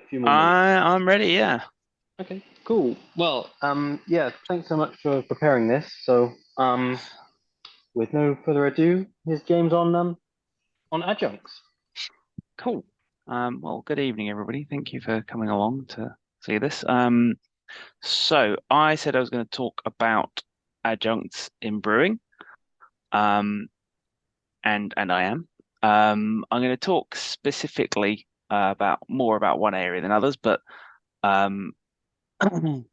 few more minutes. I'm ready, yeah. Okay, cool. Well, yeah, thanks so much for preparing this. With no further ado, here's James on adjuncts. Cool. Well, good evening, everybody. Thank you for coming along to see this. So I said I was going to talk about adjuncts in brewing, um, and I am. I'm going to talk specifically about more about one area than others, but um, we'll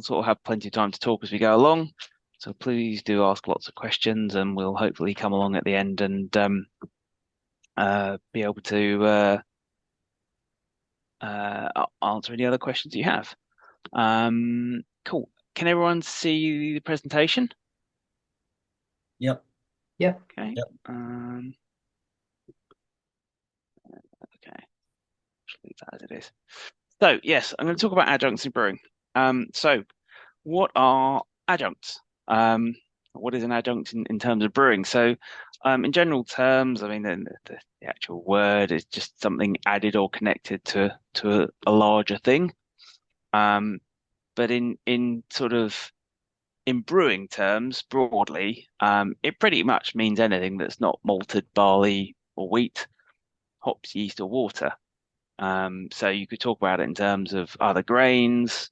sort of have plenty of time to talk as we go along. So please do ask lots of questions, and we'll hopefully come along at the end and be able to answer any other questions you have. Cool. Can everyone see the presentation? Yep. Yep. Okay. Yep. Okay. Just leave that as it is. So yes, I'm going to talk about adjuncts in brewing. So what are adjuncts? What is an adjunct in terms of brewing? So, in general terms, I mean, the actual word is just something added or connected to a larger thing. But in sort of in brewing terms, broadly, it pretty much means anything that's not malted barley or wheat, hops, yeast, or water. So you could talk about it in terms of other grains,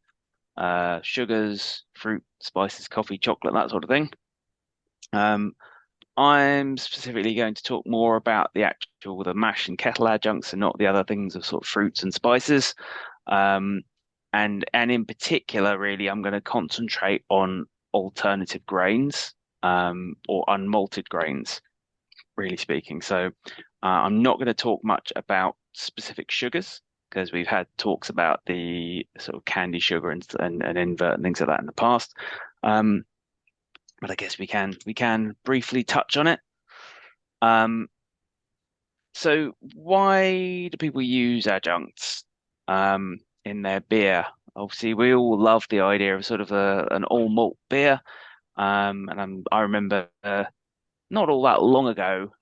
sugars, fruit, spices, coffee, chocolate, that sort of thing. Um, I'm specifically going to talk more about the mash and kettle adjuncts and not the other things of sort of fruits and spices. Um, and in particular, really, I'm going to concentrate on alternative grains, or unmalted grains, really speaking. So I'm not going to talk much about specific sugars because we've had talks about the sort of candy sugar and invert and things like that in the past. Um, but I guess we can briefly touch on it. Um, so why do people use adjuncts in their beer? Obviously, we all love the idea of sort of an all malt beer. I remember not all that long ago,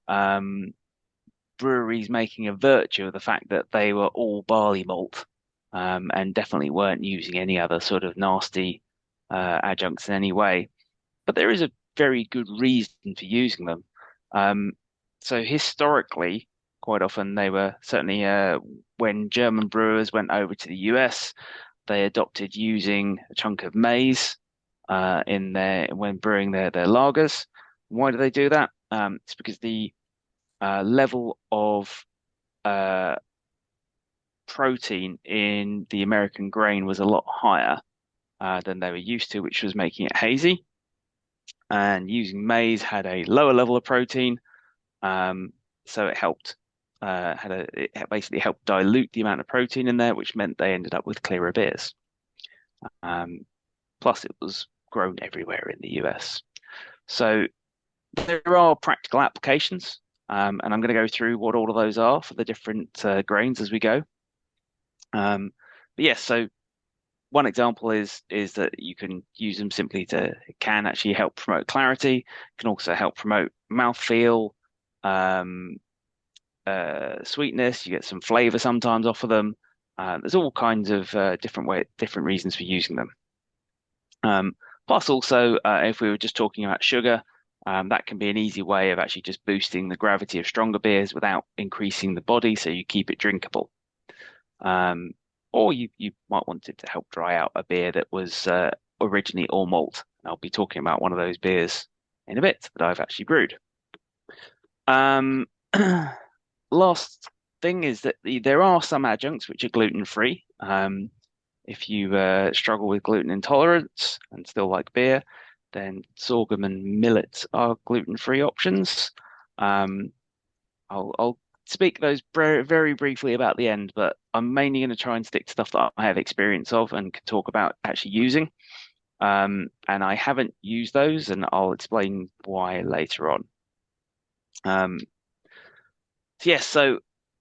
breweries making a virtue of the fact that they were all barley malt, and definitely weren't using any other sort of nasty adjuncts in any way. But there is a very good reason for using them. Um, so historically, quite often they were certainly when German brewers went over to the US, they adopted using a chunk of maize in their when brewing their lagers. Why do they do that? It's because the level of uh, protein in the American grain was a lot higher than they were used to, which was making it hazy. And using maize had a lower level of protein, um, so it helped it basically helped dilute the amount of protein in there, which meant they ended up with clearer beers. Um, Plus, it was grown everywhere in the US. So there are practical applications, and I'm going to go through what all of those are for the different grains as we go. But yes, so one example is that you can use them simply to it can actually help promote clarity, can also help promote mouthfeel, um, sweetness. You get some flavor sometimes off of them. There's all kinds of different reasons for using them. Um, Plus, also, if we were just talking about sugar, that can be an easy way of actually just boosting the gravity of stronger beers without increasing the body, so you keep it drinkable. Um, or you might want it to help dry out a beer that was originally all malt. I'll be talking about one of those beers in a bit that I've actually brewed. Um, Last thing is that there are some adjuncts which are gluten free. If you struggle with gluten intolerance and still like beer, then sorghum and millet are gluten free options. Um, I'll speak those very briefly about the end, but I'm mainly going to try and stick to stuff that I have experience of and can talk about actually using. And I haven't used those, and I'll explain why later on. Um, so yes, so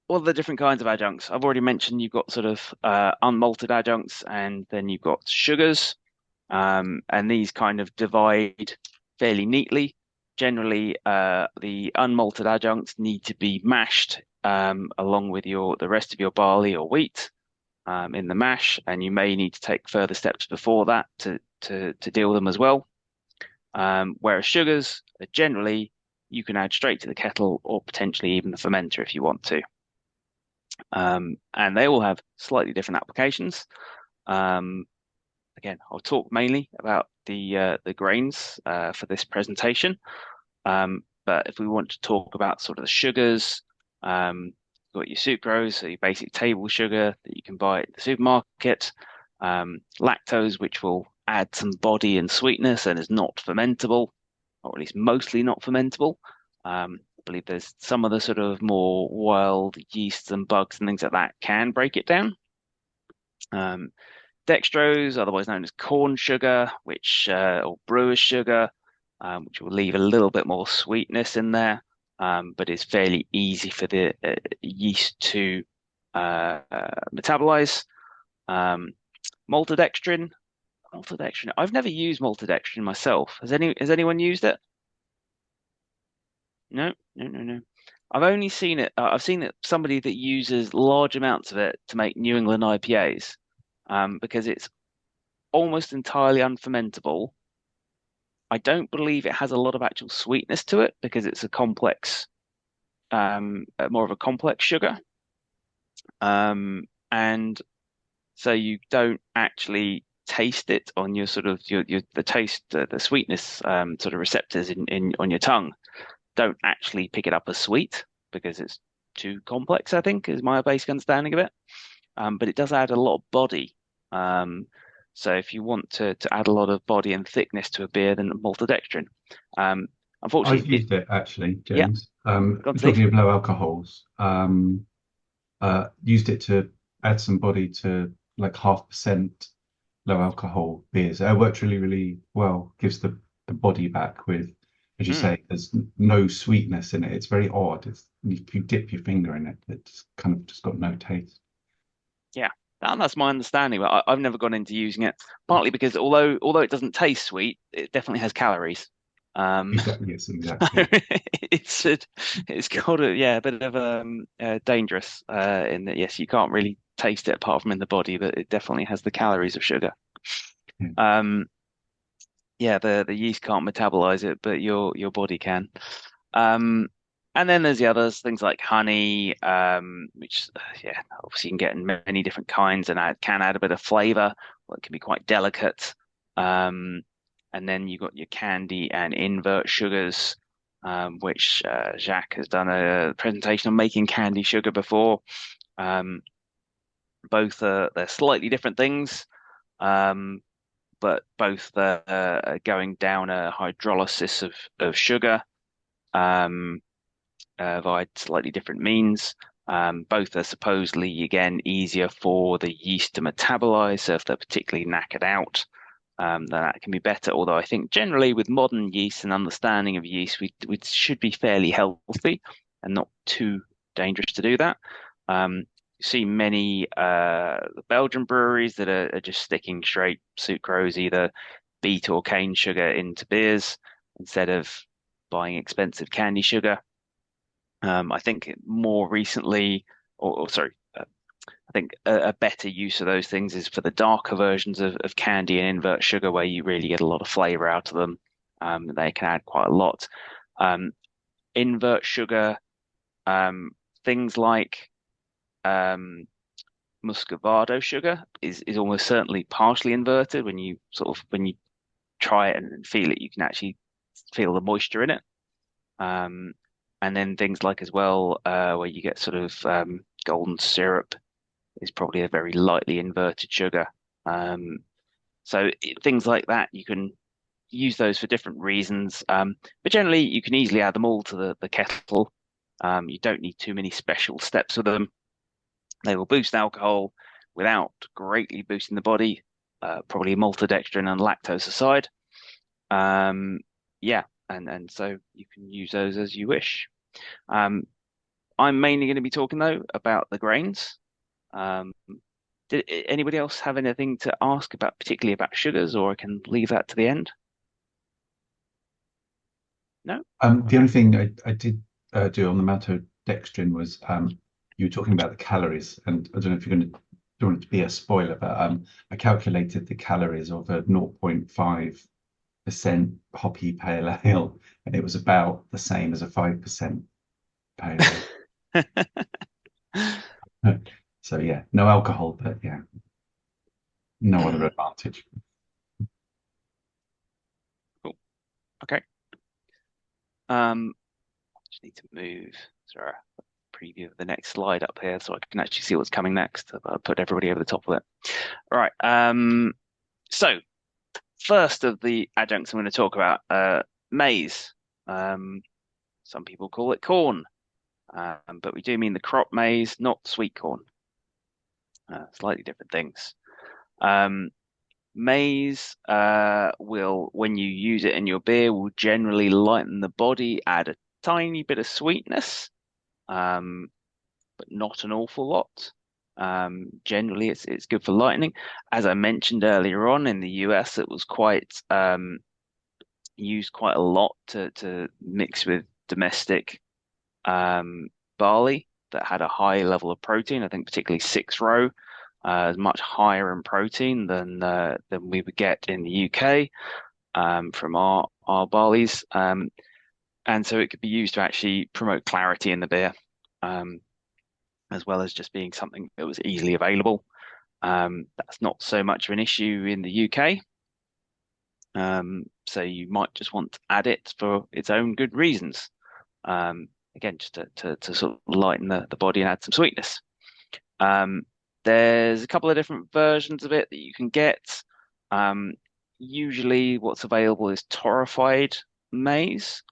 all the different kinds of adjuncts. I've already mentioned you've got sort of unmalted adjuncts, and then you've got sugars, and these kind of divide fairly neatly. Generally, the unmalted adjuncts need to be mashed along with the rest of your barley or wheat in the mash, and you may need to take further steps before that to deal with them as well. Whereas sugars are generally you can add straight to the kettle or potentially even the fermenter if you want to. And they all have slightly different applications. Again, I'll talk mainly about the grains for this presentation. But if we want to talk about sort of the sugars, you've got your sucrose, so your basic table sugar that you can buy at the supermarket, lactose, which will add some body and sweetness and is not fermentable, or at least mostly not fermentable. I believe there's some of the sort of more wild yeasts and bugs and things like that can break it down. Dextrose, otherwise known as corn sugar, or brewer's sugar, which will leave a little bit more sweetness in there, but is fairly easy for the yeast to metabolize. Maltodextrin. I've never used maltodextrin myself. Has anyone used it? No. I've only seen it. I've seen it somebody that uses large amounts of it to make New England IPAs, because it's almost entirely unfermentable. I don't believe it has a lot of actual sweetness to it because it's a complex, more of a complex sugar, and so you don't actually taste it on your sort of the taste, the sweetness sort of receptors in on your tongue don't actually pick it up as sweet because it's too complex, I think, is my basic understanding of it. But it does add a lot of body. So if you want to add a lot of body and thickness to a beer, then maltodextrin. Unfortunately, I've used it actually, yeah. James. Go Talking of low alcohols, used it to add some body to like 0.5% low alcohol beers. It works really, really well. Gives the body back with, as you say, there's no sweetness in it. It's very odd. If you dip your finger in it, it's kind of just got no taste. Yeah, that's my understanding, but I've never gone into using it. Partly because although it doesn't taste sweet, it definitely has calories. Exactly. Yes, exactly. It's got a bit of dangerous in that yes, you can't really taste it apart from in the body, but it definitely has the calories of sugar. Yeah. The yeast can't metabolize it, but your body can. And then there's the others, things like honey, which obviously you can get in many different kinds and can add a bit of flavor, or it can be quite delicate. And then you've got your candy and invert sugars, which Jacques has done a presentation on making candy sugar before. Both they're slightly different things, but both are going down a hydrolysis of sugar via slightly different means. Both are supposedly, again, easier for the yeast to metabolize. So if they're particularly knackered out, then that can be better. Although I think generally with modern yeast and understanding of yeast, we should be fairly healthy and not too dangerous to do that. You see many Belgian breweries that are just sticking straight sucrose, either beet or cane sugar into beers instead of buying expensive candy sugar. I think more recently, I think a better use of those things is for the darker versions of candy and invert sugar, where you really get a lot of flavor out of them. They can add quite a lot. Invert sugar, things like muscovado sugar is almost certainly partially inverted. When you try it and feel it, you can actually feel the moisture in it. And then things like as well, where you get sort of golden syrup is probably a very lightly inverted sugar. So things like that, you can use those for different reasons. But generally, you can easily add them all to the kettle. You don't need too many special steps with them. They will boost alcohol without greatly boosting the body, probably maltodextrin and lactose aside. And so you can use those as you wish. I'm mainly going to be talking though about the grains. Did anybody else have anything to ask about, particularly about sugars, or I can leave that to the end? No? The only thing I did do on the dextrin was you were talking about the calories, and I don't know if you're going to don't want it to be a spoiler, but I calculated the calories of a 0.5% hoppy pale ale, and it was about the same as a 5% pale ale. So yeah, no alcohol, but yeah, no other advantage. Cool. Okay. Just need to move. Sorry, preview of the next slide up here so I can actually see what's coming next. I'll put everybody over the top of it. All right. So first of the adjuncts I'm going to talk about, maize. Some people call it corn, but we do mean the crop maize, not sweet corn. Slightly different things. Maize will, when you use it in your beer, will generally lighten the body, add a tiny bit of sweetness, but not an awful lot. Generally, it's good for lightening. As I mentioned earlier on, in the US, it was quite used quite a lot to mix with domestic barley that had a high level of protein. I think particularly 6 row is much higher in protein than we would get in the UK from our barleys. And so it could be used to actually promote clarity in the beer, as well as just being something that was easily available. That's not so much of an issue in the UK. So you might just want to add it for its own good reasons. Again, just to sort of lighten the body and add some sweetness. There's a couple of different versions of it that you can get. Usually what's available is torrefied maize,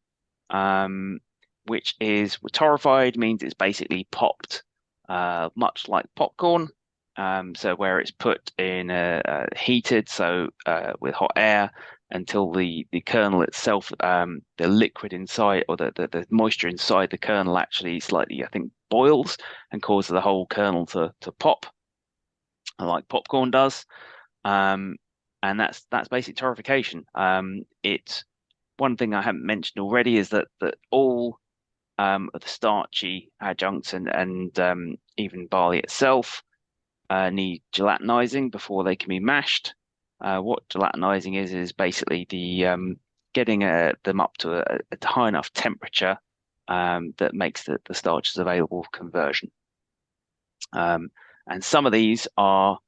which is torrefied means it's basically popped, much like popcorn. So where it's put in heated, with hot air until the kernel itself, the liquid inside or the moisture inside the kernel actually slightly, I think, boils and causes the whole kernel to pop, like popcorn does. And that's basic torrefication. One thing I haven't mentioned already is that all of the starchy adjuncts and even barley itself need gelatinizing before they can be mashed. What gelatinizing is basically the getting them up to a high enough temperature that makes the starches available for conversion. And some of these are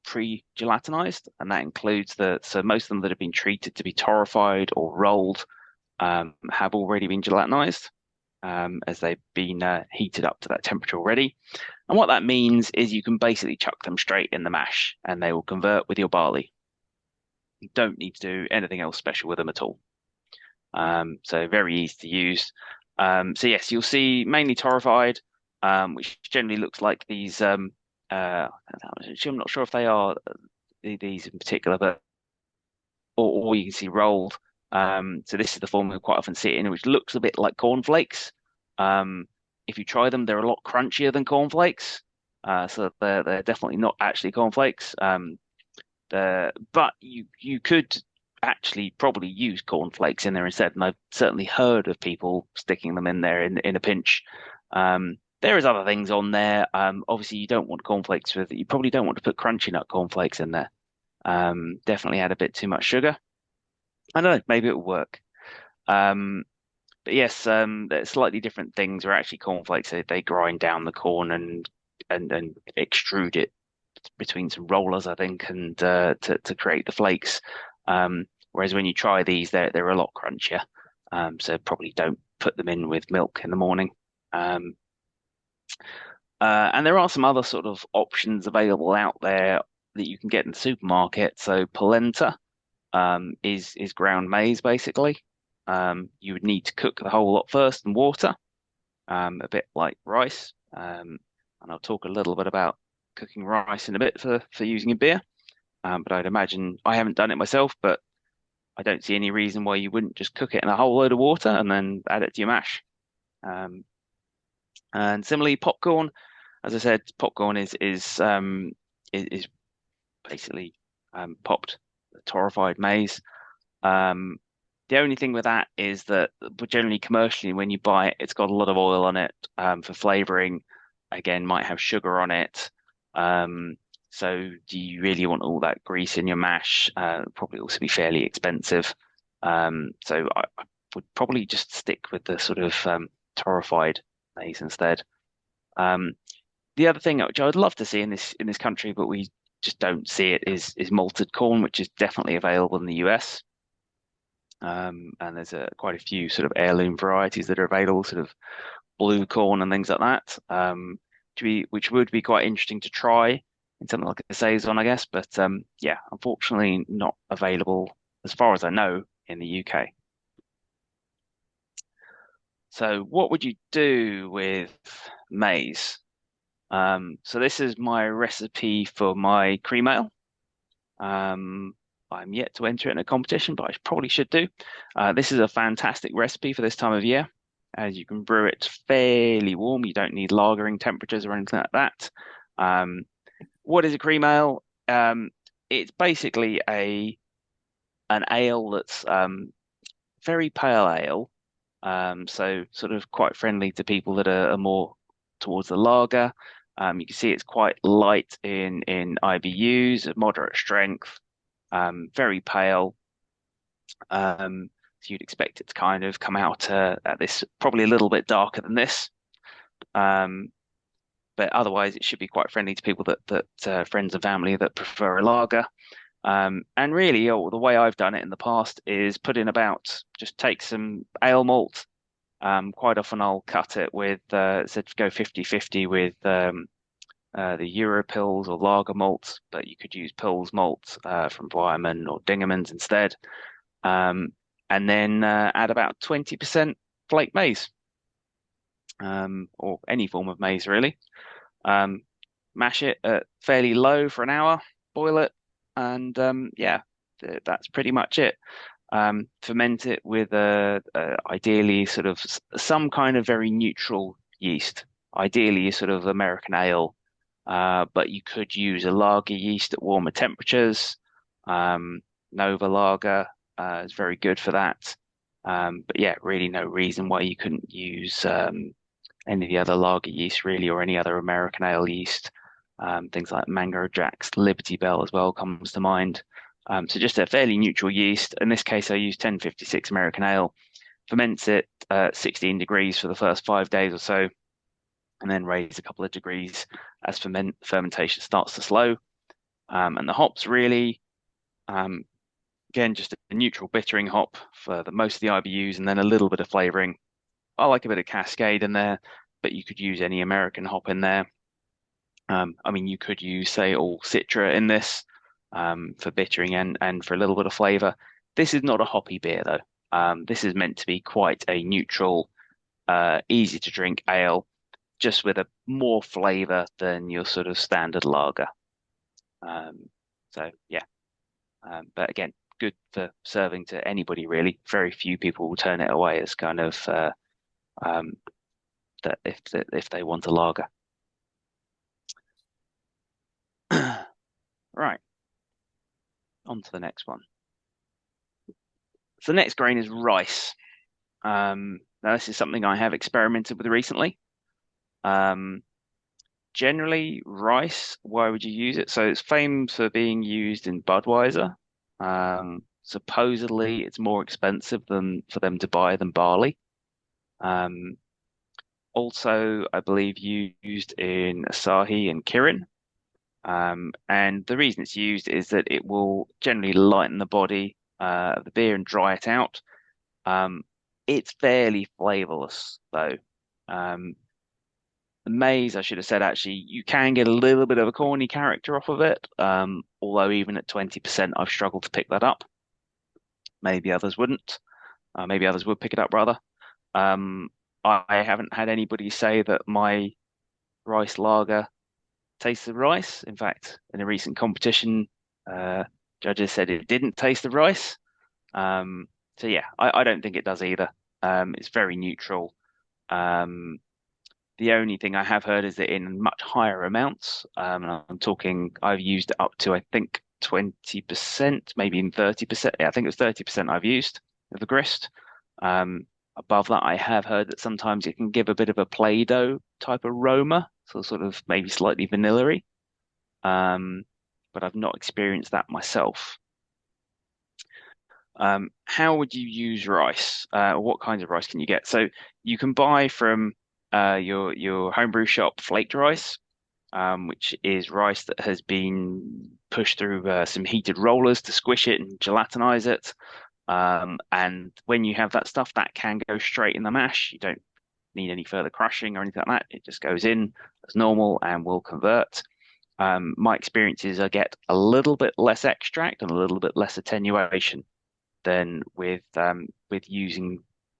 pre-gelatinized, and that includes so most of them that have been treated to be torrefied or rolled have already been gelatinized, as they've been heated up to that temperature already. And what that means is you can basically chuck them straight in the mash and they will convert with your barley. You don't need to do anything else special with them at all. So very easy to use. So yes, you'll see mainly torrefied, which generally looks like these. I'm not sure if they are these in particular, but or you can see rolled. So this is the form we quite often see it in, which looks a bit like cornflakes. If you try them, they're a lot crunchier than cornflakes. So they're definitely not actually cornflakes. But you could actually probably use cornflakes in there instead, and I've certainly heard of people sticking them in there in a pinch. There is other things on there. Obviously, you don't want cornflakes you probably don't want to put crunchy nut cornflakes in there. Definitely add a bit too much sugar. I don't know, maybe it will work. But yes, they're slightly different things. Are actually cornflakes. They grind down the corn and extrude it between some rollers, I think, and to create the flakes. Whereas when you try these, they're a lot crunchier. So probably don't put them in with milk in the morning. And there are some other sort of options available out there that you can get in the supermarket. So polenta is ground maize basically. You would need to cook the whole lot first in water, a bit like rice. And I'll talk a little bit about cooking rice in a bit for using in beer. But I'd imagine I haven't done it myself, but I don't see any reason why you wouldn't just cook it in a whole load of water and then add it to your mash. And similarly, popcorn, as I said, popcorn is basically popped torrefied maize. The only thing with that is that generally commercially, when you buy it, it's got a lot of oil on it for flavoring. Again, might have sugar on it. Um, so do you really want all that grease in your mash? Probably also be fairly expensive. So I would probably just stick with the sort of torrefied maize instead. Um, the other thing which I would love to see in this country, but we just don't see it, is malted corn, which is definitely available in the US. And there's quite a few sort of heirloom varieties that are available, sort of blue corn and things like that, which would be quite interesting to try in something like a saison, I guess. But yeah, unfortunately, not available as far as I know in the UK. So, what would you do with maize? So this is my recipe for my cream ale. I'm yet to enter it in a competition, but I probably should do. This is a fantastic recipe for this time of year, as you can brew it fairly warm. You don't need lagering temperatures or anything like that. What is a cream ale? It's basically an ale that's very pale ale, so sort of quite friendly to people that are more towards the lager. You can see it's quite light in IBUs, moderate strength, very pale. So you'd expect it to kind of come out at this probably a little bit darker than this. But otherwise, it should be quite friendly to people that friends and family that prefer a lager. And really, the way I've done it in the past is just take some ale malt. Quite often I'll cut it with, said go 50-50 with the Euro Pils or lager malt, but you could use Pils malt from Weyermann or Dingemann's instead. And then add about 20% flake maize, or any form of maize really. Mash it at fairly low for an hour, boil it, and yeah, that's pretty much it. Ferment it with ideally sort of some kind of very neutral yeast, ideally sort of American ale, but you could use a lager yeast at warmer temperatures. Nova Lager is very good for that. But yeah, really no reason why you couldn't use any of the other lager yeast really, or any other American ale yeast. Things like Mango Jack's, Liberty Bell as well comes to mind. So just a fairly neutral yeast. In this case, I use 1056 American ale, ferments it 16 degrees for the first 5 days or so, and then raise a couple of degrees as fermentation starts to slow. And the hops really, again, just a neutral bittering hop for most of the IBUs, and then a little bit of flavoring. I like a bit of Cascade in there, but you could use any American hop in there. I mean, you could use, say, all Citra in this for bittering and for a little bit of flavor. This is not a hoppy beer, though. This is meant to be quite a neutral, easy to drink ale, just with a more flavor than your sort of standard lager. So yeah, but again, good for serving to anybody really. Very few people will turn it away as kind of that if they want a lager. Right, on to the next one. So the next grain is rice. Now this is something I have experimented with recently. Generally, rice, why would you use it? So it's famed for being used in Budweiser. Supposedly, it's more expensive for them to buy than barley. Also, I believe used in Asahi and Kirin. And the reason it's used is that it will generally lighten the body of the beer and dry it out. It's fairly flavorless though. The maize, I should have said, actually, you can get a little bit of a corny character off of it. Although even at 20%, I've struggled to pick that up. Maybe others wouldn't. Maybe others would pick it up rather. I haven't had anybody say that my rice lager tastes of rice. In fact, in a recent competition, judges said it didn't taste of rice. So yeah, I don't think it does either. It's very neutral. The only thing I have heard is that in much higher amounts, and I'm talking, I've used it up to, I think, 20%, maybe even 30%. Yeah, I think it was 30% I've used. of the grist. Above that, I have heard that sometimes it can give a bit of a Play-Doh type aroma, so sort of maybe slightly vanilla-y. But I've not experienced that myself. How would you use rice? What kinds of rice can you get? So you can buy from your homebrew shop flaked rice, which is rice that has been pushed through some heated rollers to squish it and gelatinize it. And when you have that stuff, that can go straight in the mash. You don't need any further crushing or anything like that. It just goes in as normal and will convert. My experience is I get a little bit less extract and a little bit less attenuation than with using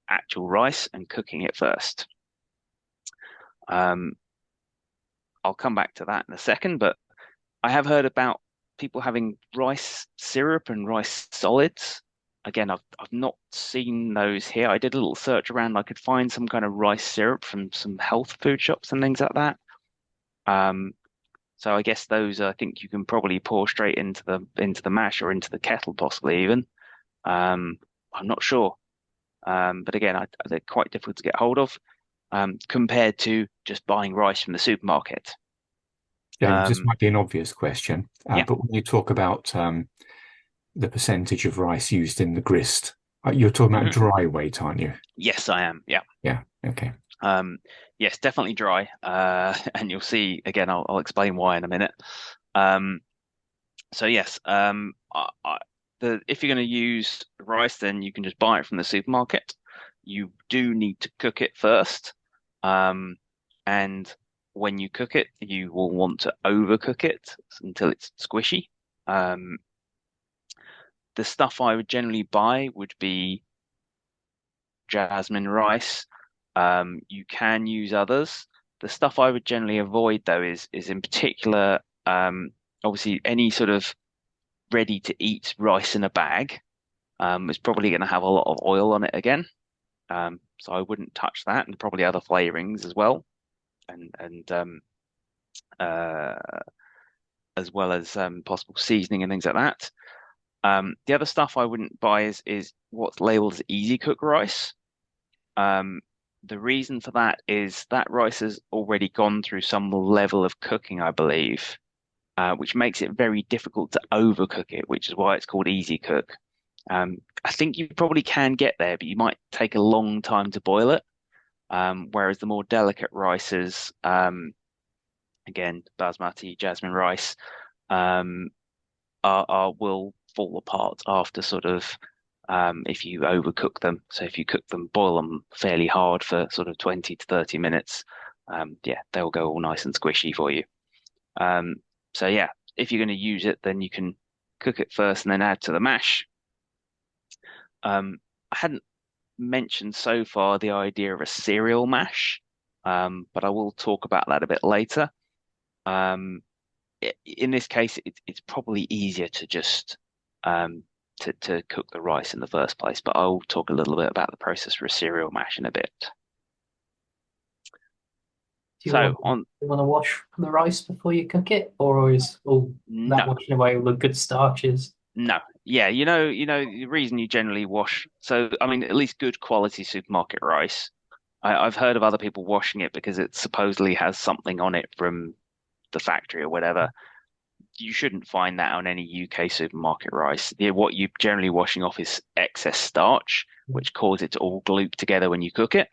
actual rice and cooking it first. I'll come back to that in a second, but I have heard about people having rice syrup and rice solids. Again, I've not seen those here. I did a little search around. I could find some kind of rice syrup from some health food shops and things like that. So I guess those I think you can probably pour straight into the mash or into the kettle, possibly even. I'm not sure. But again, they're quite difficult to get hold of compared to just buying rice from the supermarket. James, this might be an obvious question, Yeah. but when you talk about the percentage of rice used in the grist, you're talking about dry weight, aren't you? Yes, I am. Yeah. Yeah. Okay. Yes, definitely dry. And you'll see again. I'll explain why in a minute. So yes, if you're going to use rice, then you can just buy it from the supermarket. You do need to cook it first, and when you cook it, you will want to overcook it until it's squishy. The stuff I would generally buy would be jasmine rice. You can use others. The stuff I would generally avoid though is in particular, obviously any sort of ready to eat rice in a bag is probably going to have a lot of oil on it again. So I wouldn't touch that, and probably other flavorings as well, and as well as possible seasoning and things like that. The other stuff I wouldn't buy is what's labeled as easy cook rice. The reason for that is that rice has already gone through some level of cooking, I believe, which makes it very difficult to overcook it, which is why it's called easy cook. I think you probably can get there, but you might take a long time to boil it. Whereas the more delicate rices, again, basmati, jasmine rice, will fall apart after sort of if you overcook them. So if you cook them, boil them fairly hard for sort of 20 to 30 minutes, yeah, they'll go all nice and squishy for you. So yeah, if you're going to use it, then you can cook it first and then add to the mash. I hadn't mentioned so far the idea of a cereal mash, but I will talk about that a bit later. In this case, it's probably easier to just to cook the rice in the first place, but I'll talk a little bit about the process for a cereal mash in a bit. Do you want to wash the rice before you cook it, or is all that washing away all the good starches? No. Yeah, you know, the reason you generally wash, so I mean, at least good quality supermarket rice. I've heard of other people washing it because it supposedly has something on it from the factory or whatever. You shouldn't find that on any UK supermarket rice. What you're generally washing off is excess starch, which causes it to all gloop together when you cook it.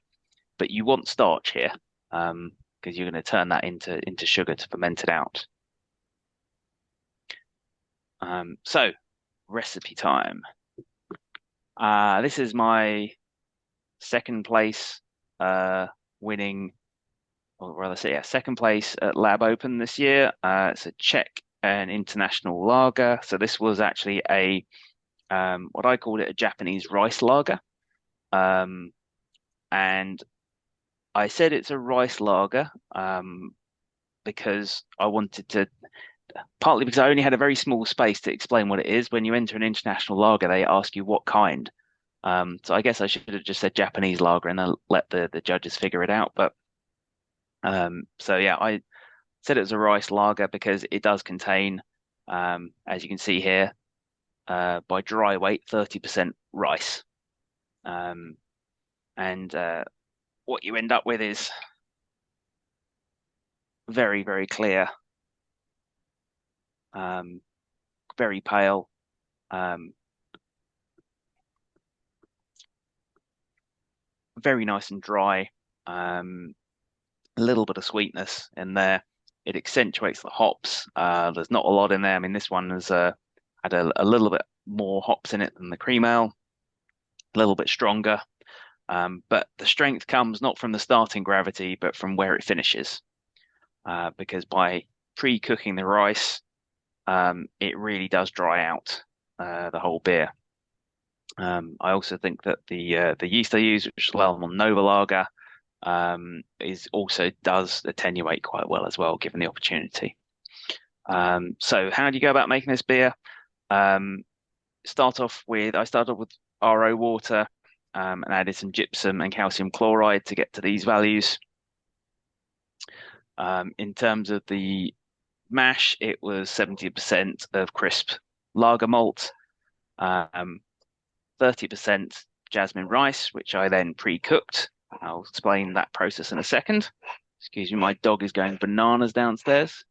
But you want starch here, because you're going to turn that into sugar to ferment it out. So recipe time. This is my second place winning, or rather say, yeah, second place at Lab Open this year. It's a Czech and international lager. So this was actually a what I called it, a Japanese rice lager. And I said it's a rice lager because I wanted to, partly because I only had a very small space to explain what it is. When you enter an international lager, they ask you what kind. So I guess I should have just said Japanese lager and then let the judges figure it out. But so yeah, I said it was a rice lager because it does contain, as you can see here, by dry weight, 30% rice. And what you end up with is very, very clear, very pale, very nice and dry, a little bit of sweetness in there. It accentuates the hops. There's not a lot in there. I mean, this one has had a little bit more hops in it than the cream ale, a little bit stronger. But the strength comes not from the starting gravity, but from where it finishes. Because by pre-cooking the rice, it really does dry out the whole beer. I also think that the yeast I use, which is Lellmont Nova Lager, is also does attenuate quite well as well, given the opportunity. So how do you go about making this beer? I started off with RO water, and added some gypsum and calcium chloride to get to these values. In terms of the mash, it was 70% of crisp lager malt, 30% jasmine rice, which I then pre-cooked. I'll explain that process in a second. Excuse me, my dog is going bananas downstairs.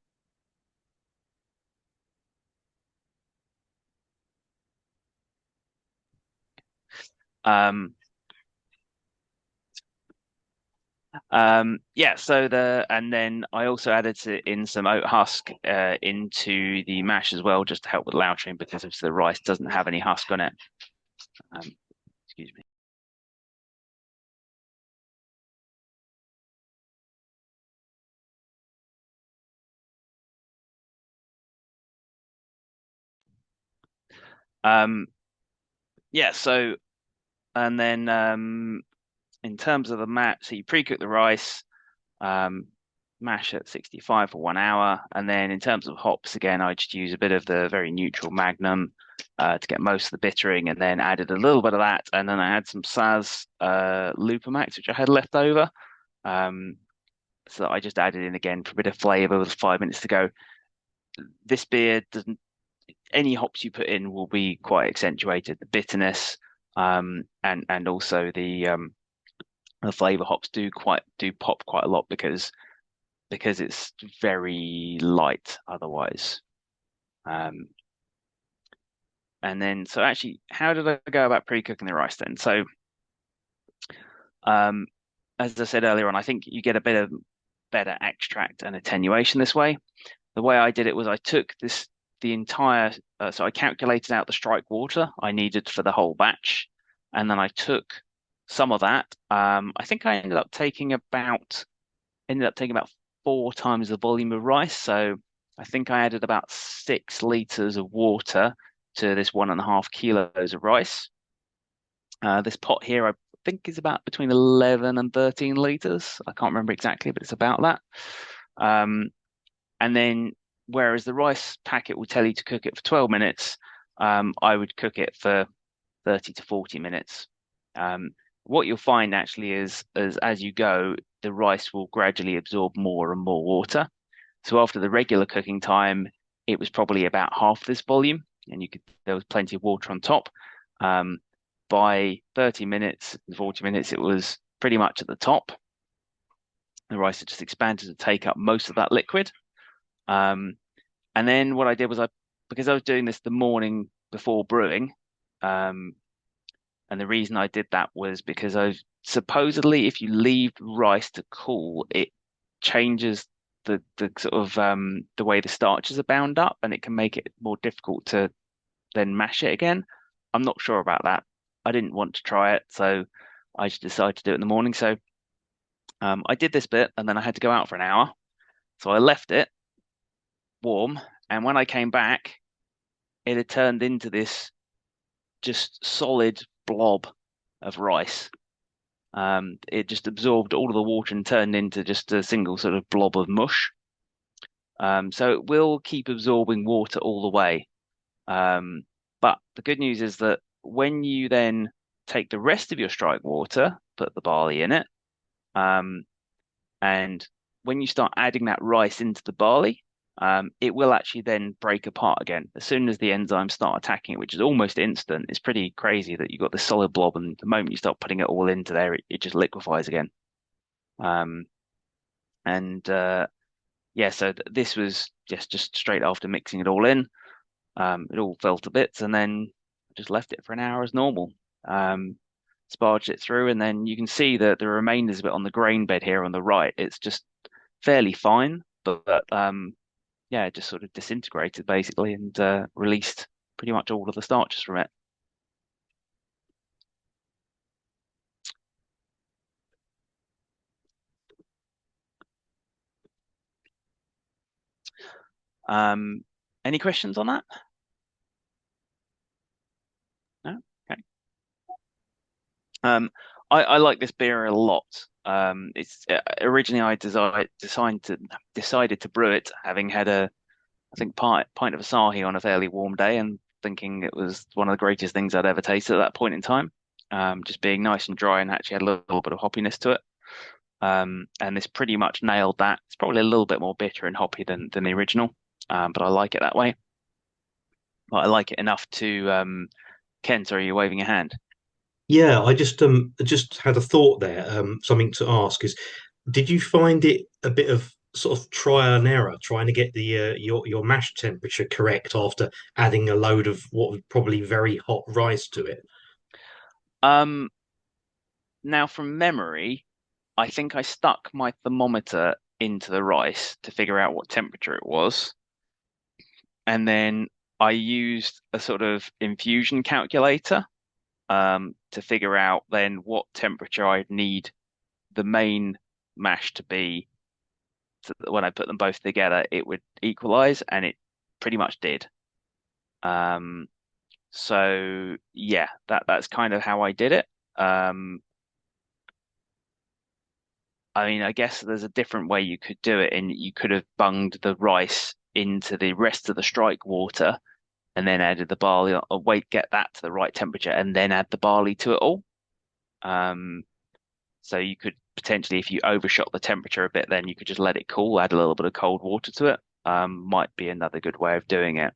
Yeah, and then I also added in some oat husk into the mash as well, just to help with louching, because obviously the rice doesn't have any husk on it. Excuse me. Yeah, so and then in terms of the mash, so you pre-cook the rice, mash at 65 for 1 hour, and then in terms of hops, again, I just use a bit of the very neutral Magnum to get most of the bittering, and then added a little bit of that, and then I had some Saz Lupamax, which I had left over. So I just added in again for a bit of flavour with 5 minutes to go. This beer doesn't, any hops you put in will be quite accentuated, the bitterness, and also the flavour hops do pop quite a lot because it's very light otherwise. And then, so actually, how did I go about pre-cooking the rice then? So, as I said earlier on, I think you get a bit of better extract and attenuation this way. The way I did it was I took the entire, so I calculated out the strike water I needed for the whole batch, and then I took some of that. I think I ended up taking about 4 times the volume of rice. So I think I added about 6 liters of water to this 1.5 kilos of rice. This pot here, I think, is about between 11 and 13 liters. I can't remember exactly, but it's about that. And then, whereas the rice packet will tell you to cook it for 12 minutes, I would cook it for 30 to 40 minutes. What you'll find actually is as you go, the rice will gradually absorb more and more water. So after the regular cooking time, it was probably about half this volume, and there was plenty of water on top. By 30 minutes, 40 minutes, it was pretty much at the top. The rice had just expanded to take up most of that liquid. And then what I did was because I was doing this the morning before brewing, and the reason I did that was because supposedly if you leave rice to cool, it changes the sort of the way the starches are bound up, and it can make it more difficult to then mash it again. I'm not sure about that. I didn't want to try it, so I just decided to do it in the morning. So I did this bit, and then I had to go out for an hour. So I left it warm, and when I came back, it had turned into this just solid blob of rice. It just absorbed all of the water and turned into just a single sort of blob of mush. So it will keep absorbing water all the way. But the good news is that when you then take the rest of your strike water, put the barley in it, and when you start adding that rice into the barley, it will actually then break apart again as soon as the enzymes start attacking it, which is almost instant. It's pretty crazy that you've got this solid blob, and the moment you start putting it all into there, it just liquefies again. And yeah, so this was just straight after mixing it all in. It all fell to bits, and then just left it for an hour as normal. Sparged it through, and then you can see that the remainders of it on the grain bed here on the right. It's just fairly fine, but yeah, it just sort of disintegrated basically and released pretty much all of the starches from it. Any questions on that? No? Okay. I like this beer a lot. It's originally I decided to brew it, having had I think pint of Asahi on a fairly warm day, and thinking it was one of the greatest things I'd ever tasted at that point in time. Just being nice and dry and actually had a little bit of hoppiness to it. And this pretty much nailed that. It's probably a little bit more bitter and hoppy than the original, but I like it that way. But I like it enough to. Ken, sorry, you're waving your hand. Yeah, I just had a thought there. Something to ask is, did you find it a bit of sort of trial and error trying to get the your mash temperature correct after adding a load of what was probably very hot rice to it? Um, Now from memory, I think I stuck my thermometer into the rice to figure out what temperature it was, and then I used a sort of infusion calculator to figure out then what temperature I'd need the main mash to be, so that when I put them both together, it would equalize, and it pretty much did. Um, so yeah, that's kind of how I did it. I mean, I guess there's a different way you could do it, and you could have bunged the rice into the rest of the strike water and then added the barley, or wait, get that to the right temperature, and then add the barley to it all. Um, so you could potentially, if you overshot the temperature a bit, then you could just let it cool, add a little bit of cold water to it. Might be another good way of doing it.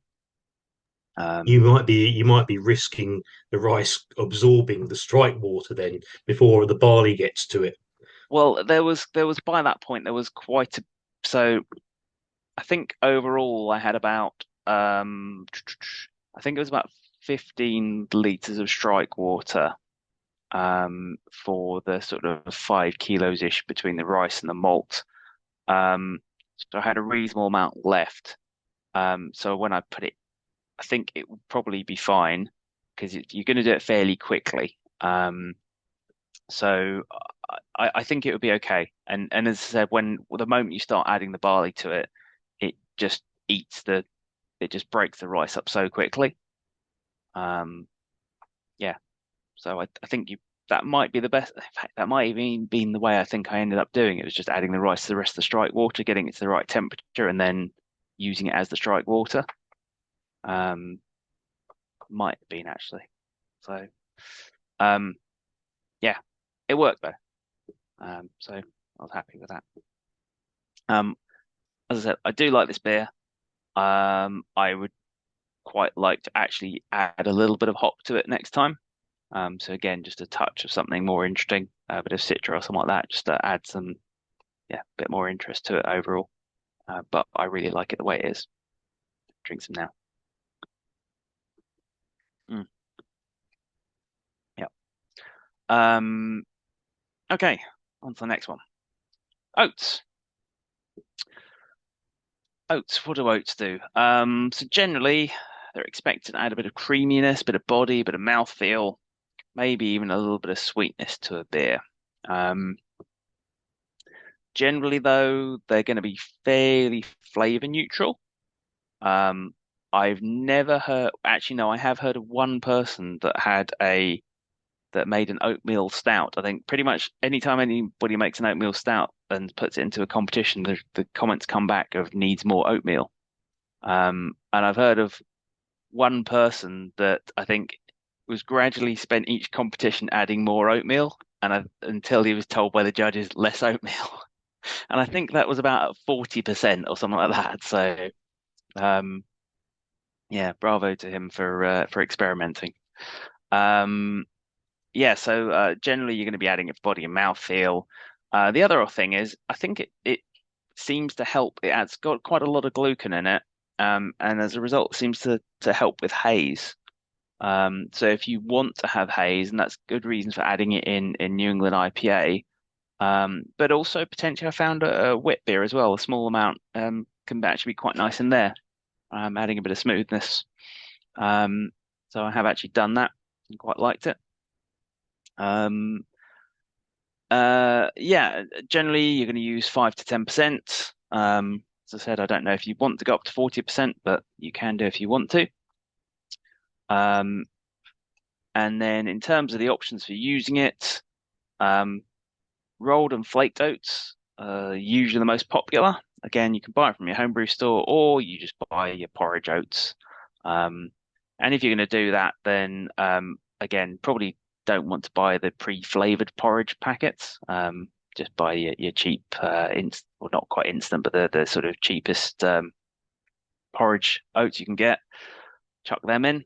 You might be risking the rice absorbing the strike water then before the barley gets to it. Well, there was by that point there was quite a so I think overall I had about I think it was about 15 liters of strike water for the sort of 5 kilos ish between the rice and the malt. So I had a reasonable amount left. So when I put it, I think it would probably be fine because you're going to do it fairly quickly. So I think it would be okay. And as I said, when the moment you start adding the barley to it, it just it just breaks the rice up so quickly. Yeah. So I think that might be the best. In fact, that might even been the way I think I ended up doing it. Was just adding the rice to the rest of the strike water, getting it to the right temperature, and then using it as the strike water. Might have been actually. So, yeah, it worked though. So I was happy with that. As I said, I do like this beer. I would quite like to actually add a little bit of hop to it next time. So again, just a touch of something more interesting, a bit of citra or something like that, just to add some, yeah, bit more interest to it overall. But I really like it the way it is. Drink some now. Yeah. Okay, on to the next one. Oats. Oats, what do oats do? So generally, they're expected to add a bit of creaminess, bit of body, bit of mouthfeel, maybe even a little bit of sweetness to a beer. Generally, though, they're going to be fairly flavor neutral. I've never heard, actually, no, I have heard of one person that made an oatmeal stout. I think pretty much anytime anybody makes an oatmeal stout and puts it into a competition, the comments come back of needs more oatmeal. And I've heard of one person that I think was gradually spent each competition adding more oatmeal, and until he was told by the judges less oatmeal. And I think that was about 40% or something like that. So yeah, bravo to him for experimenting. Um, yeah, so generally you're going to be adding it for body and mouth feel. The other thing is, I think it seems to help. It's got quite a lot of glucan in it, and as a result, seems to help with haze. So if you want to have haze, and that's good reasons for adding it in New England IPA, but also potentially I found a wit beer as well. A small amount can actually be quite nice in there, adding a bit of smoothness. So I have actually done that and quite liked it. Yeah, generally you're going to use 5 to 10%. As I said, I don't know if you want to go up to 40%, but you can do if you want to. Um, and then in terms of the options for using it, rolled and flaked oats are usually the most popular. Again, you can buy it from your homebrew store or you just buy your porridge oats. And if you're going to do that, then again, probably don't want to buy the pre-flavored porridge packets. Just buy your cheap, well, not quite instant, but the sort of cheapest porridge oats you can get. Chuck them in.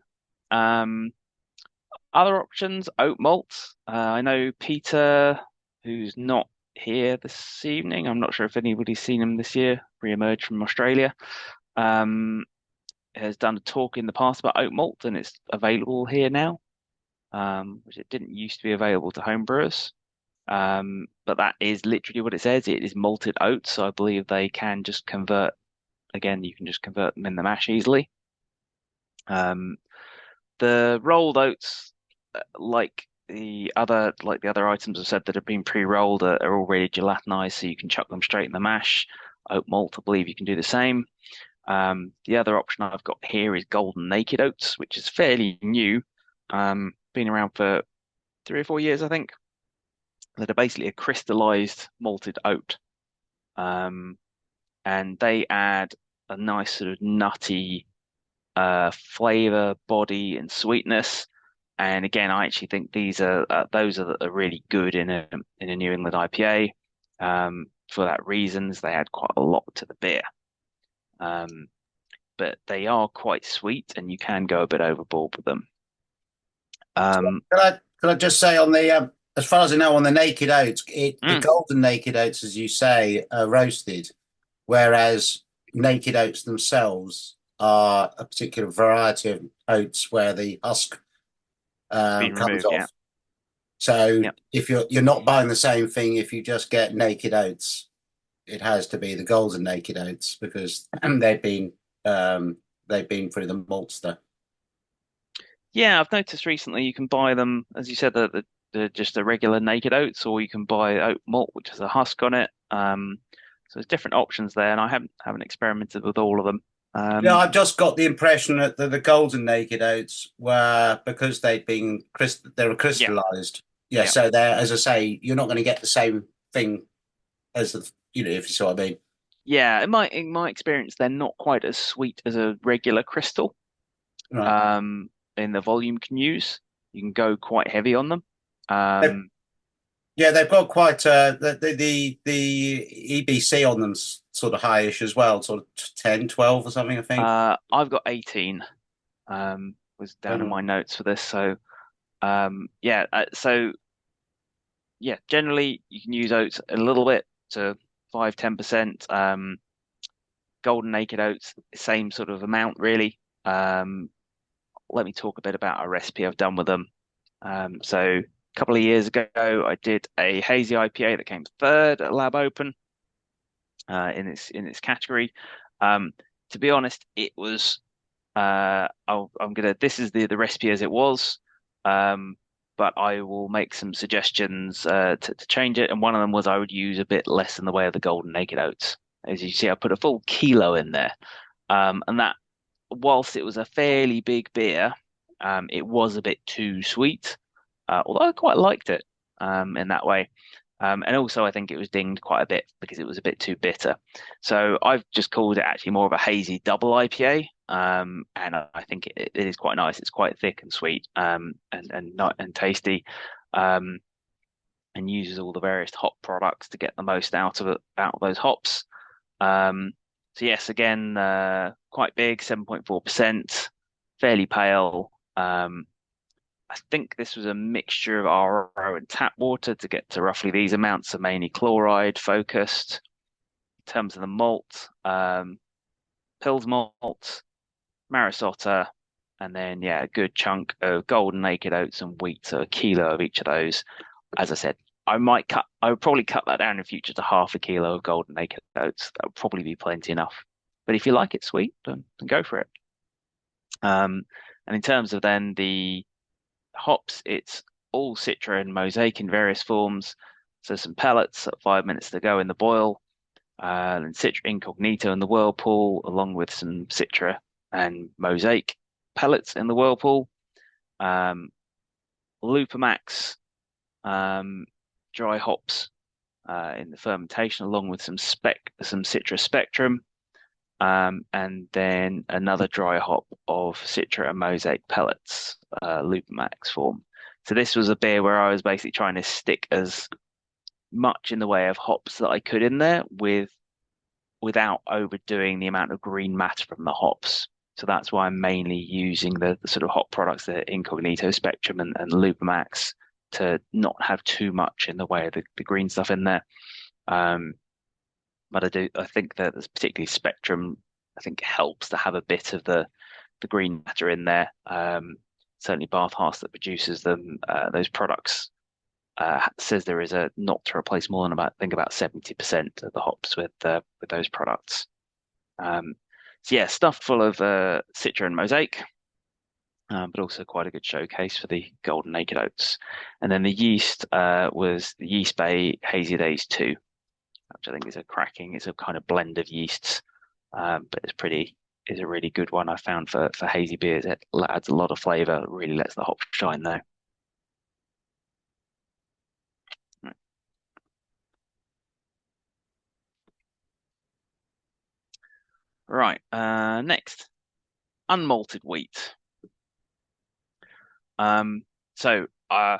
Other options, oat malt. I know Peter, who's not here this evening. I'm not sure if anybody's seen him this year, re-emerged from Australia. Has done a talk in the past about oat malt, and it's available here now, which it didn't used to be available to homebrewers. But that is literally what it says. It is malted oats, so I believe they can just convert. Again, you can just convert them in the mash easily. The rolled oats, like the other items I've said that have been pre-rolled, are already gelatinized, so you can chuck them straight in the mash. Oat malt, I believe you can do the same. The other option I've got here is golden naked oats, which is fairly new. Been around for 3 or 4 years, I think. That are basically a crystallized malted oat. And they add a nice sort of nutty flavor, body, and sweetness. And again, I actually think those are really good in a New England IPA. For that reasons, they add quite a lot to the beer. But they are quite sweet, and you can go a bit overboard with them. Could I just say on the as far as I know on the naked oats, the golden naked oats, as you say, are roasted, whereas naked oats themselves are a particular variety of oats where the husk comes removed, off. yeah. So if you're not buying the same thing, if you just get naked oats, it has to be the golden naked oats because they've been through the maltster. Yeah, I've noticed recently you can buy them, as you said, the just the regular naked oats, or you can buy oat malt, which has a husk on it. So there's different options there, and I haven't experimented with all of them. Yeah, I've just got the impression that the golden naked oats were because they were crystallized. Yeah, so they're, as I say, you're not going to get the same thing as if you see what I mean. Yeah, in my experience, they're not quite as sweet as a regular crystal. Right. In the volume can use, you can go quite heavy on them. Yeah, they've got quite the EBC on them's sort of highish as well, sort of 10, 12 or something, I think. I've got 18. Was down in my notes for this. So generally you can use oats a little bit to 5-10%. Golden naked oats, same sort of amount really. Let me talk a bit about a recipe I've done with them. So a couple of years ago, I did a hazy IPA that came third at Lab Open in its category. To be honest, it was this is the recipe as it was, but I will make some suggestions to change it. And one of them was I would use a bit less in the way of the golden naked oats. As you see, I put a full kilo in there, and that, whilst it was a fairly big beer, it was a bit too sweet, although I quite liked it in that way. And also, I think it was dinged quite a bit because it was a bit too bitter. So I've just called it actually more of a hazy double IPA, and I think it is quite nice. It's quite thick and sweet, and tasty. and uses all the various hop products to get the most out of those hops. So yes, again, quite big, 7.4%, fairly pale. I think this was a mixture of RO and tap water to get to roughly these amounts, so mainly chloride focused. In terms of the malt, Pils malt, Maris Otter, and then a good chunk of golden naked oats and wheat, so a kilo of each of those. As I said, I would probably cut that down in future to half a kilo of golden naked oats. That would probably be plenty enough. But if you like it sweet, then go for it. And in terms of then the hops, it's all Citra and Mosaic in various forms. So some pellets at 5 minutes to go in the boil, and Citra Incognito in the whirlpool, along with some Citra and Mosaic pellets in the whirlpool. Lupamax dry hops in the fermentation, along with some Citra Spectrum, and then another dry hop of Citra and Mosaic pellets, Lupamax form. So this was a beer where I was basically trying to stick as much in the way of hops that I could in there without overdoing the amount of green matter from the hops. So that's why I'm mainly using the sort of hop products, the Incognito, Spectrum, and Lupamax, to not have too much in the way of the green stuff in there. But I think that there's particularly Spectrum, I think helps to have a bit of the green matter in there. Certainly Bathhouse that produces those products says there is a not to replace more than about 70% of the hops with those products. So yeah, stuffed full of Citra and Mosaic, but also quite a good showcase for the golden naked oats. And then the yeast was the Yeast Bay Hazy Days 2, which I think is it's a kind of blend of yeasts, but is a really good one I found for hazy beers. It adds a lot of flavour, really lets the hops shine though. Right, next, unmalted wheat. So I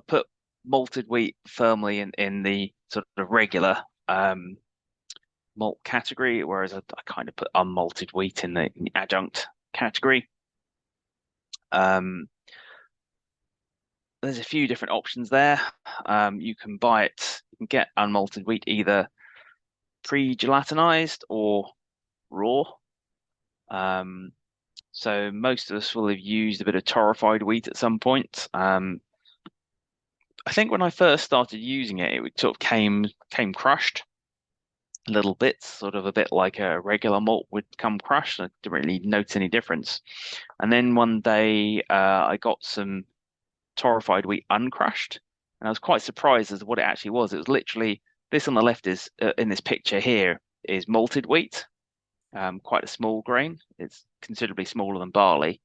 put malted wheat firmly in the sort of regular malt category, whereas I kind of put unmalted wheat in the adjunct category. There's a few different options there. You can get unmalted wheat either pre-gelatinized or raw. So most of us will have used a bit of torrefied wheat at some point. I think when I first started using it, it sort of came crushed little bits, sort of a bit like a regular malt would come crushed. I didn't really notice any difference. And then one day I got some torrefied wheat uncrushed, and I was quite surprised as to what it actually was. It was literally this on the left is in this picture here is malted wheat, quite a small grain. It's considerably smaller than barley.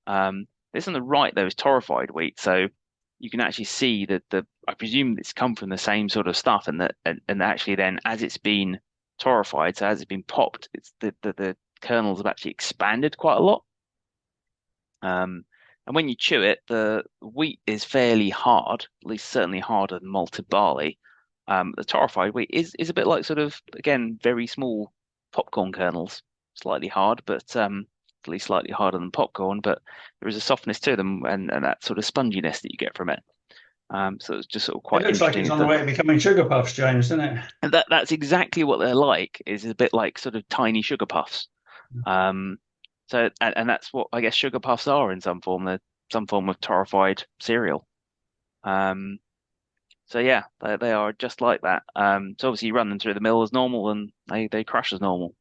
This on the right though is torrefied wheat, so you can actually see that I presume it's come from the same sort of stuff, and actually then as it's been torrefied, so as it's been popped, it's the kernels have actually expanded quite a lot. And when you chew it, the wheat is fairly hard, at least certainly harder than malted barley. The torrefied wheat is a bit like sort of, again, very small popcorn kernels, slightly hard, but at least slightly harder than popcorn, but there is a softness to them and that sort of sponginess that you get from it. So it's just sort of quite It looks like interesting. it's on the way to becoming sugar puffs, James, doesn't it? And that's exactly what they're like, is a bit like sort of tiny sugar puffs. So and that's what I guess sugar puffs are in some form. They're some form of torrefied cereal. So yeah, they are just like that. So obviously you run them through the mill as normal and they crush as normal.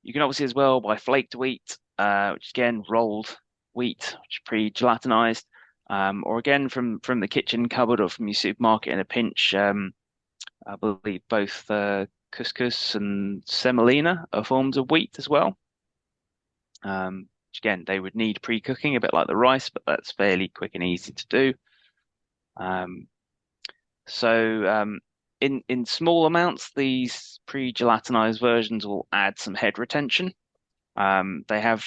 You can obviously as well buy flaked wheat, which is again rolled wheat, which is pre-gelatinized, or again from the kitchen cupboard or from your supermarket in a pinch. I believe both couscous and semolina are forms of wheat as well. Which again, they would need pre-cooking, a bit like the rice, but that's fairly quick and easy to do. So in small amounts, these pre-gelatinized versions will add some head retention. They have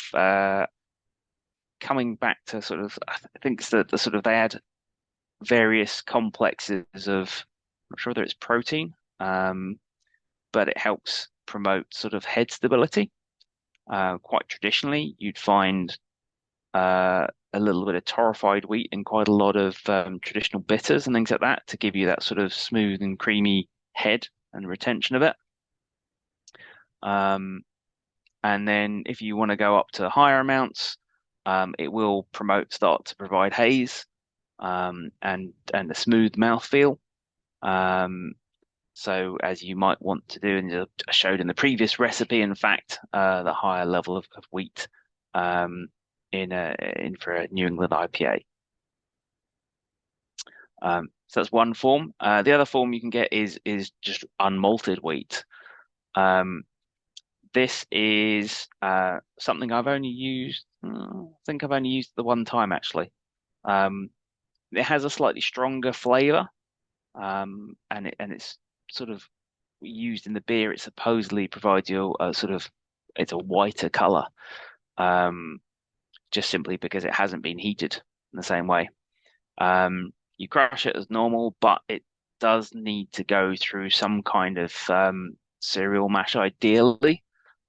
coming back to sort of, I think it's the sort of they add various complexes of, I'm not sure whether it's protein, but it helps promote sort of head stability. Quite traditionally, you'd find a little bit of torrefied wheat and quite a lot of traditional bitters and things like that to give you that sort of smooth and creamy head and retention of it. And then if you want to go up to higher amounts, it will start to provide haze and a smooth mouthfeel. So as you might want to do, and I showed in the previous recipe, in fact, the higher level of wheat in for a New England IPA. So that's one form. The other form you can get is just unmalted wheat. This is something I've only used. I think I've only used the one time actually. It has a slightly stronger flavor, and it's sort of used in the beer. It supposedly provides you it's a whiter color, just simply because it hasn't been heated in the same way. You crush it as normal, but it does need to go through some kind of cereal mash, ideally.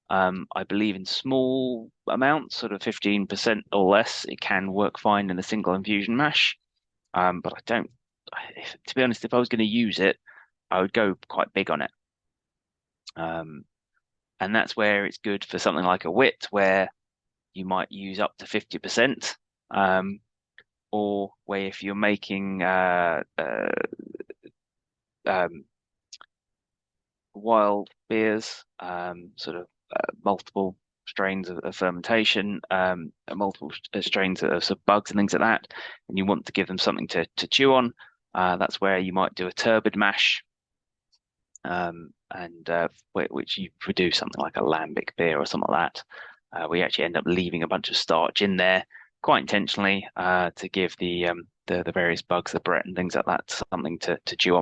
I believe in small amounts, sort of 15% or less, it can work fine in a single infusion mash. But to be honest, if I was going to use it, I would go quite big on it. And that's where it's good for something like a wit, where you might use up to 50%, or where if you're making wild beers, sort of multiple strains of fermentation, multiple strains of bugs and things like that, and you want to give them something to chew on, that's where you might do a turbid mash, which you produce something like a lambic beer or something like that. We actually end up leaving a bunch of starch in there quite intentionally to give the various bugs, the Brett and things like that, something to chew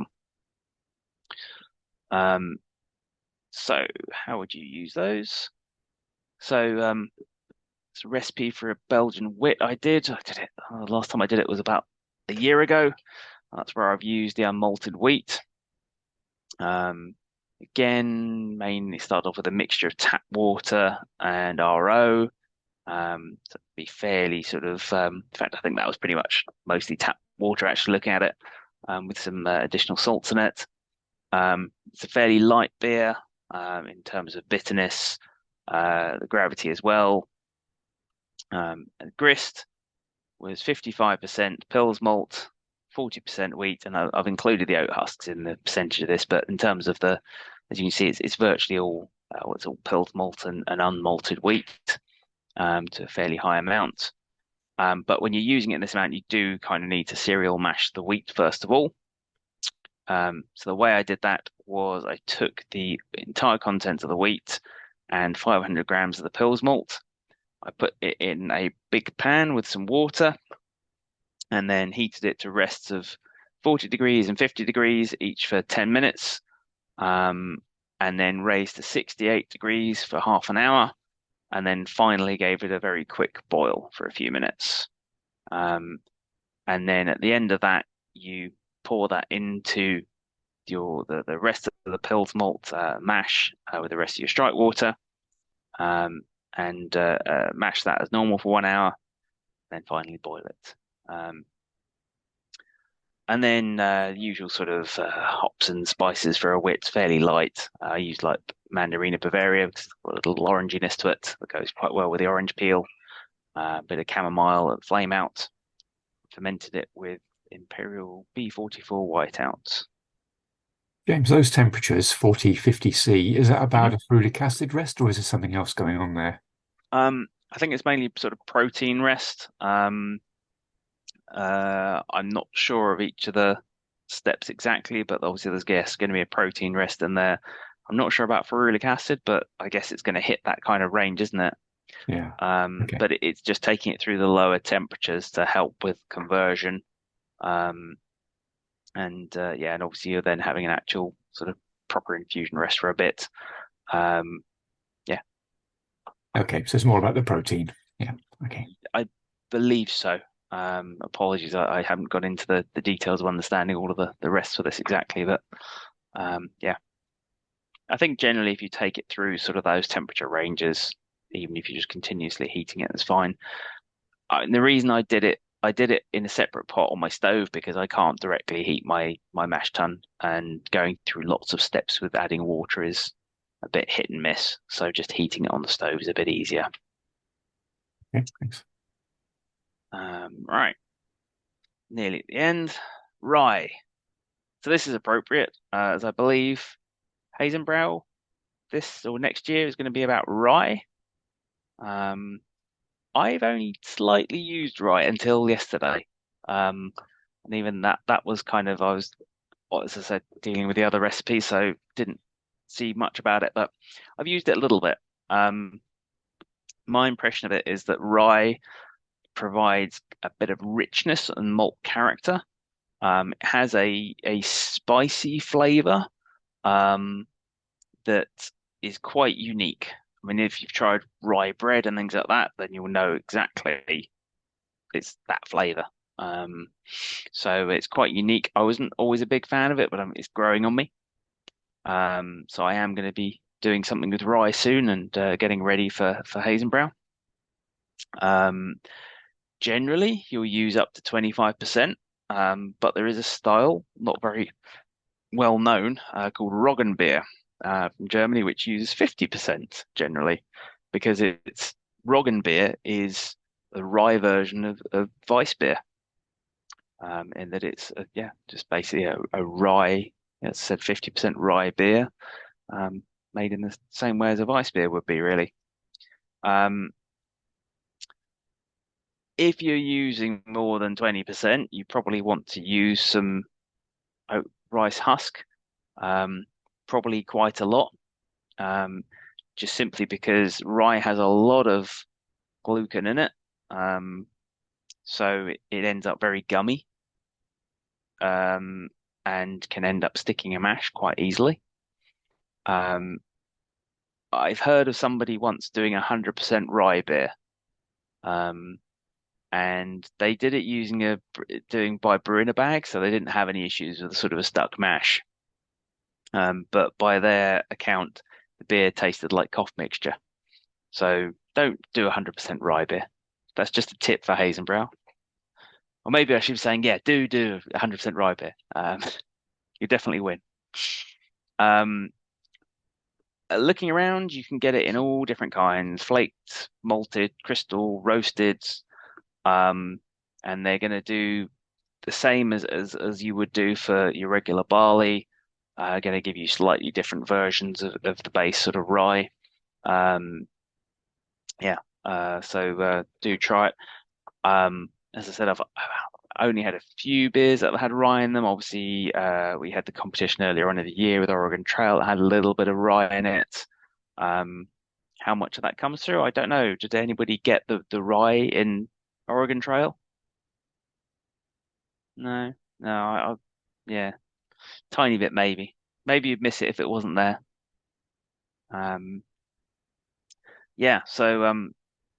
on. So how would you use those? So it's a recipe for a Belgian wit. I did it. The last time I did it was about a year ago. That's where I've used the unmalted wheat. Again, mainly start off with a mixture of tap water and RO. To be fairly sort of, in fact, I think that was pretty much mostly tap water, actually looking at it, with some additional salts in it. It's a fairly light beer in terms of bitterness, the gravity as well. And grist was 55% Pils malt, 40% wheat, and I've included the oat husks in the percentage of this, but in terms of as you can see, it's virtually all what's all Pils malt and unmalted wheat to a fairly high amount. But when you're using it in this amount, you do kind of need to cereal mash the wheat first of all. So the way I did that was I took the entire contents of the wheat and 500 grams of the Pils malt. I put it in a big pan with some water and then heated it to rests of 40 degrees and 50 degrees each for 10 minutes, and then raised to 68 degrees for half an hour, and then finally gave it a very quick boil for a few minutes. And then at the end of that, you pour that into the rest of the Pils malt mash with the rest of your strike water, and mash that as normal for 1 hour, then finally boil it. And then the usual sort of hops and spices for a wit, fairly light. I use like Mandarina Bavaria because it's got a little oranginess to it that goes quite well with the orange peel. A bit of chamomile and flame out. Fermented it with Imperial B44 whiteout. James, those temperatures, 40, 50 C, is that about a ferulic acid rest or is there something else going on there? I think it's mainly sort of protein rest. I'm not sure of each of the steps exactly, but obviously there's going to be a protein rest in there. I'm not sure about ferulic acid, but I guess it's going to hit that kind of range, isn't it? Yeah. Okay. But it's just taking it through the lower temperatures to help with conversion. And obviously you're then having an actual sort of proper infusion rest for a bit. Okay, so it's more about the protein. Yeah. Okay. I believe so. Apologies, I haven't got into the details of understanding all of the rest for this exactly, but yeah. I think generally if you take it through sort of those temperature ranges, even if you're just continuously heating it, that's fine. And the reason I did it in a separate pot on my stove because I can't directly heat my mash tun, and going through lots of steps with adding water is a bit hit and miss. So just heating it on the stove is a bit easier. Okay, thanks. Right. Nearly at the end. Rye. So this is appropriate, as I believe Hazenbrow this or next year is going to be about rye. I've only slightly used rye until yesterday. And even that was kind of, I was, as I said, dealing with the other recipes, so didn't see much about it, but I've used it a little bit. My impression of it is that rye provides a bit of richness and malt character. It has a spicy flavor that is quite unique. I mean, if you've tried rye bread and things like that, then you'll know exactly it's that flavor. So it's quite unique. I wasn't always a big fan of it, but it's growing on me. So I am going to be doing something with rye soon and getting ready for Hazenbrow. Generally, you'll use up to 25%, but there is a style, not very well known, called Roggenbier from Germany, which uses 50% generally, because it's Roggenbier is the rye version of Weissbier, in that it's just basically a rye. It's said 50% rye beer, made in the same way as a Weissbier would be, really. If you're using more than 20%, you probably want to use some oat rice husk, probably quite a lot, just simply because rye has a lot of gluten in it, so it ends up very gummy, and can end up sticking a mash quite easily. I've heard of somebody once doing 100% rye beer, and they did it doing by brew in a bag, so they didn't have any issues with sort of a stuck mash. But by their account, the beer tasted like cough mixture. So don't do 100% rye beer. That's just a tip for Hazenbrow. Or maybe I should be saying, yeah, do 100% rye beer. You definitely win. Looking around, you can get it in all different kinds: flaked, malted, crystal, roasted. And they're going to do the same as you would do for your regular barley. Going to give you slightly different versions of the base sort of rye. So do try it. As I said, I've only had a few beers that have had rye in them. Obviously, we had the competition earlier on in the year with Oregon Trail that had a little bit of rye in it. How much of that comes through, I don't know. Did anybody get the rye in Oregon Trail? No, yeah, tiny bit maybe. Maybe you'd miss it if it wasn't there. Yeah, so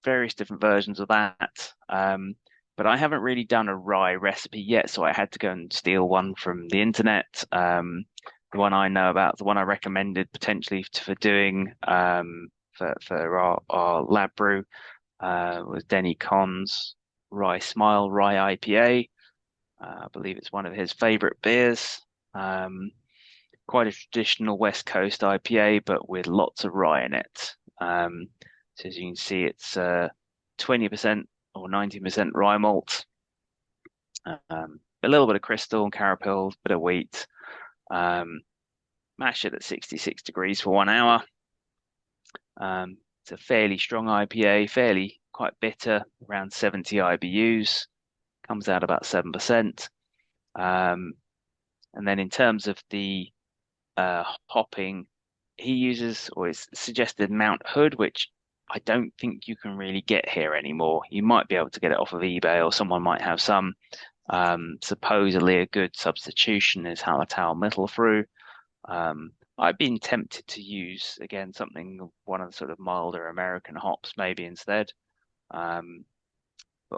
various different versions of that. But I haven't really done a rye recipe yet, so I had to go and steal one from the internet. The one I know about, the one I recommended potentially for doing for our lab brew was Denny Con's Rye Smile Rye IPA. I believe it's one of his favorite beers. Quite a traditional West Coast IPA, but with lots of rye in it. So as you can see, it's 20% or 19% rye malt, a little bit of crystal and carapils, bit of wheat. Mash it at 66 degrees for 1 hour. It's a fairly strong IPA, quite bitter, around 70 IBUs. Comes out about 7%. And then in terms of the hopping, he uses, or it's suggested, Mount Hood, which I don't think you can really get here anymore. You might be able to get it off of eBay, or someone might have some. Supposedly a good substitution is Hallertau Mittelfrüh. I've been tempted to use, again, one of the sort of milder American hops maybe instead.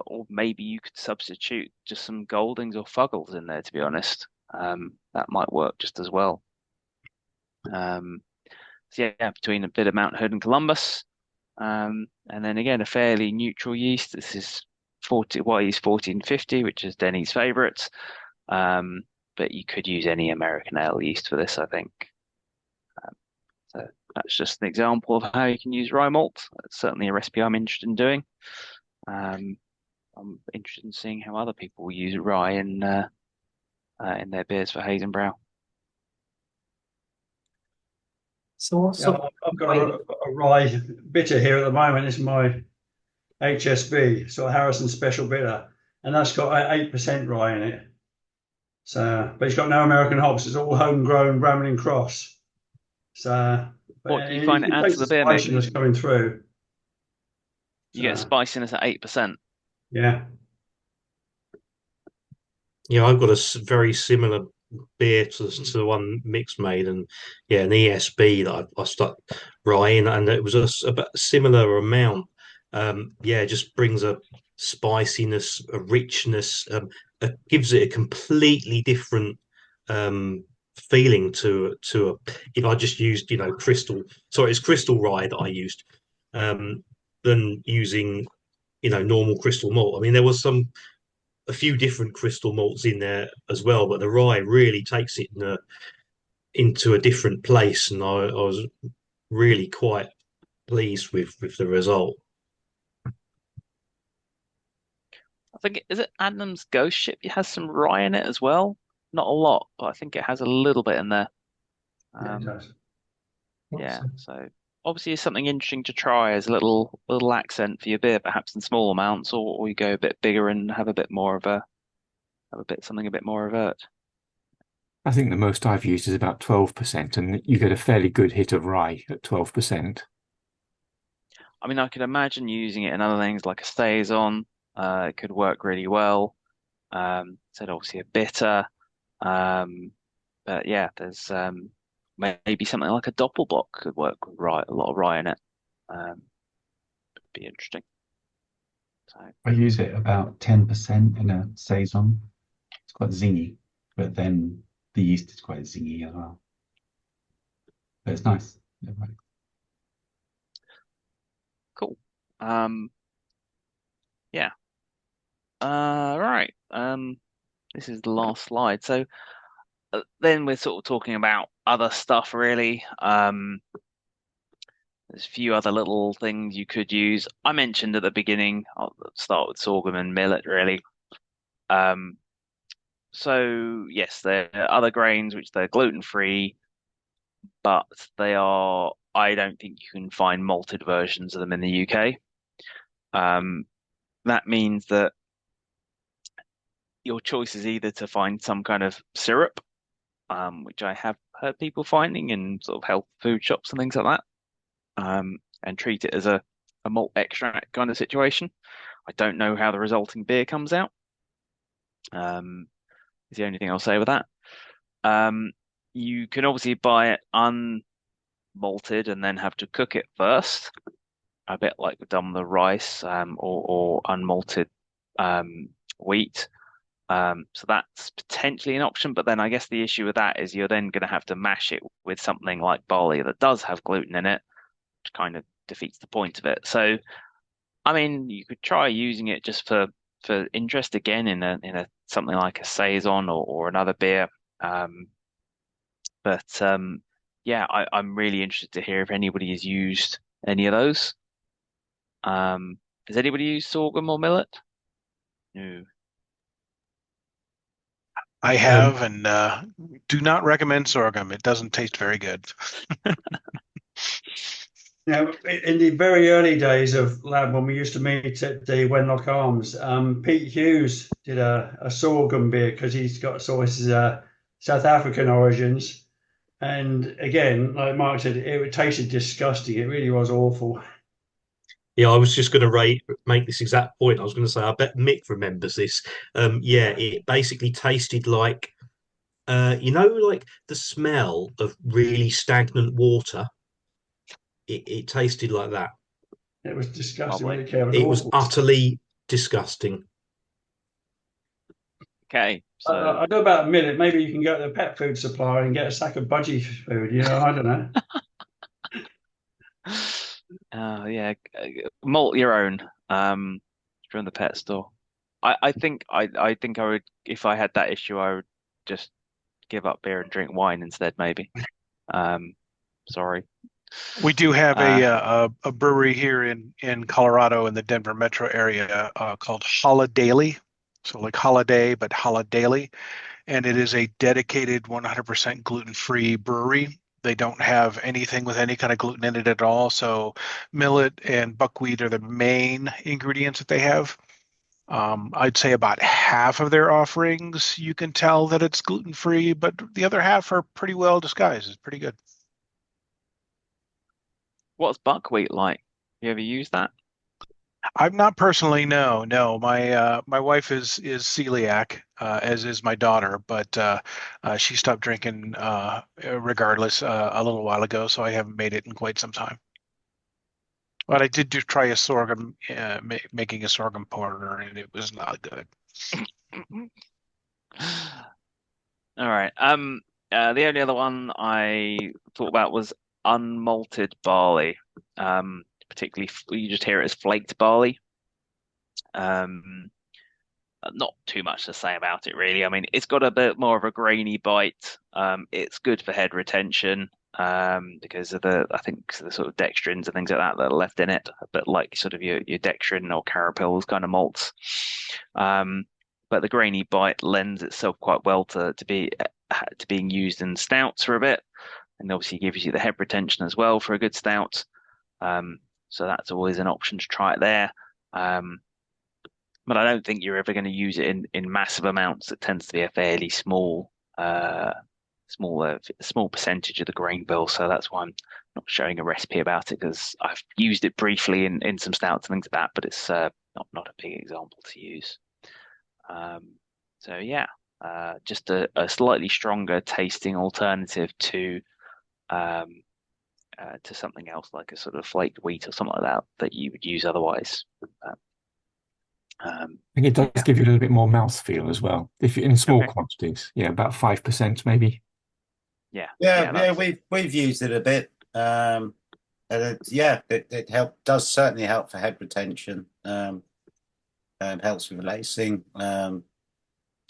or maybe you could substitute just some Goldings or Fuggles in there, to be honest. That might work just as well. So yeah, between a bit of Mount Hood and Columbus. And then again, a fairly neutral yeast. This is 40, yeast 1450, which is Denny's favourite. But you could use any American ale yeast for this, I think. So that's just an example of how you can use rye malt. It's certainly a recipe I'm interested in doing. I'm interested in seeing how other people use rye in their beers for haze and brow. So what Yeah, sort of I've got a rye bitter here at the moment. It's my HSB, so Harrison Special Bitter, and that's got 8% rye in it. So, but it's got no American hops. It's all homegrown Bramlin Cross. So, What do you find it adds takes to the the beer mix? spiciness coming through. You get spiciness at 8%. Yeah. Yeah, I've got a very similar beer to the one Mick's made, and yeah, an ESB that I stuck rye in, and it was about a similar amount. Yeah, it just brings a spiciness, a richness, it gives it a completely different feeling to if I just used, it's crystal rye that I used, than using, normal crystal malt. I mean, there was a few different crystal malts in there as well, but the rye really takes it into a different place, and I was really quite pleased with the result. I think, is it Adnam's Ghost Ship? It has some rye in it as well. Not a lot, but I think it has a little bit in there. Yeah, it does. Yeah, so obviously it's something interesting to try as a little accent for your beer, perhaps in small amounts, or you go a bit bigger and have a bit more of something a bit more overt. I think the most I've used is about 12%, and you get a fairly good hit of rye at 12%. I mean, I could imagine using it in other things like a saison. It could work really well. So obviously a bitter. But yeah, there's maybe something like a Doppelbock could work with rye, a lot of rye in it. It'd be interesting. So I use it about 10% in a saison. It's quite zingy, but then the yeast is quite zingy as well. But it's nice. Yeah, right. cool. Yeah. Right. This is the last slide. So then we're sort of talking about other stuff, really. There's a few other little things you could use. I mentioned at the beginning, I'll start with sorghum and millet, really. So yes, there are other grains which they're gluten-free, but I don't think you can find malted versions of them in the UK. That means that your choice is either to find some kind of syrup, which I have heard people finding in sort of health food shops and things like that, and treat it as a malt extract kind of situation. I don't know how the resulting beer comes out. Is the only thing I'll say with that. You can obviously buy it unmalted and then have to cook it first, a bit like we've done with the rice, or unmalted wheat. So that's potentially an option, but then I guess the issue with that is you're then going to have to mash it with something like barley that does have gluten in it, which kind of defeats the point of it. So, I mean, you could try using it just for interest again in a something like a saison or another beer. But yeah, I'm really interested to hear if anybody has used any of those. Has anybody used sorghum or millet? No. I have, and do not recommend sorghum. It doesn't taste very good. Now, in the very early days of Lab, when we used to meet at the Wenlock Arms, Pete Hughes did a sorghum beer because he's got sort of South African origins. And again, like Mark said, it tasted disgusting. It really was awful. Yeah, I was just going to make this exact point. I was going to say, I bet Mick remembers this. Yeah, it basically tasted like, like the smell of really stagnant water. It tasted like that. It was disgusting. Lovely. Really, it was It was awful. utterly, disgusting. Okay, so I know about a minute. Maybe you can go to the pet food supplier and get a sack of budgie food. I don't know. yeah, malt your own from the pet store. I think I think I would, if I had that issue, I would just give up beer and drink wine instead, maybe. Sorry. We do have Uh, a brewery here in Colorado in the Denver metro area called Holidaily. So like holiday, but Holidaily. And it is a dedicated 100% gluten-free brewery. They don't have anything with any kind of gluten in it at all. So millet and buckwheat are the main ingredients that they have. I'd say about half of their offerings, you can tell that it's gluten-free, but the other half are pretty well disguised. It's pretty good. what's buckwheat like? You ever use that? I'm not personally, no. My wife is celiac, as is my daughter, but she stopped drinking regardless a little while ago, so I haven't made it in quite some time. But I did try a sorghum, making a sorghum porter, and it was not good. All right. The only other one I thought about was unmalted barley. Particularly you just hear it as flaked barley. Um, Not too much to say about it, really. I mean, it's got a bit more of a grainy bite. It's good for head retention, because of I think the sort of dextrins and things like that that are left in it, a bit like sort of your dextrin or carapils kind of malts. But the grainy bite lends itself quite well to being used in stouts for a bit, and obviously gives you the head retention as well for a good stout. So that's always an option to try it there. But I don't think you're ever going to use it in massive amounts. It tends to be a fairly small percentage of the grain bill. So that's why I'm not showing a recipe about it, because I've used it briefly in some stouts and things like that, but it's not a big example to use. So yeah, just a slightly stronger tasting alternative to something else like a sort of flaked wheat or something like that you would use otherwise. I think it does give you a little bit more mouthfeel as well. If you're in small Okay. quantities, about 5% maybe. Yeah, we've used it a bit. And it does certainly help for head retention. And helps with lacing. As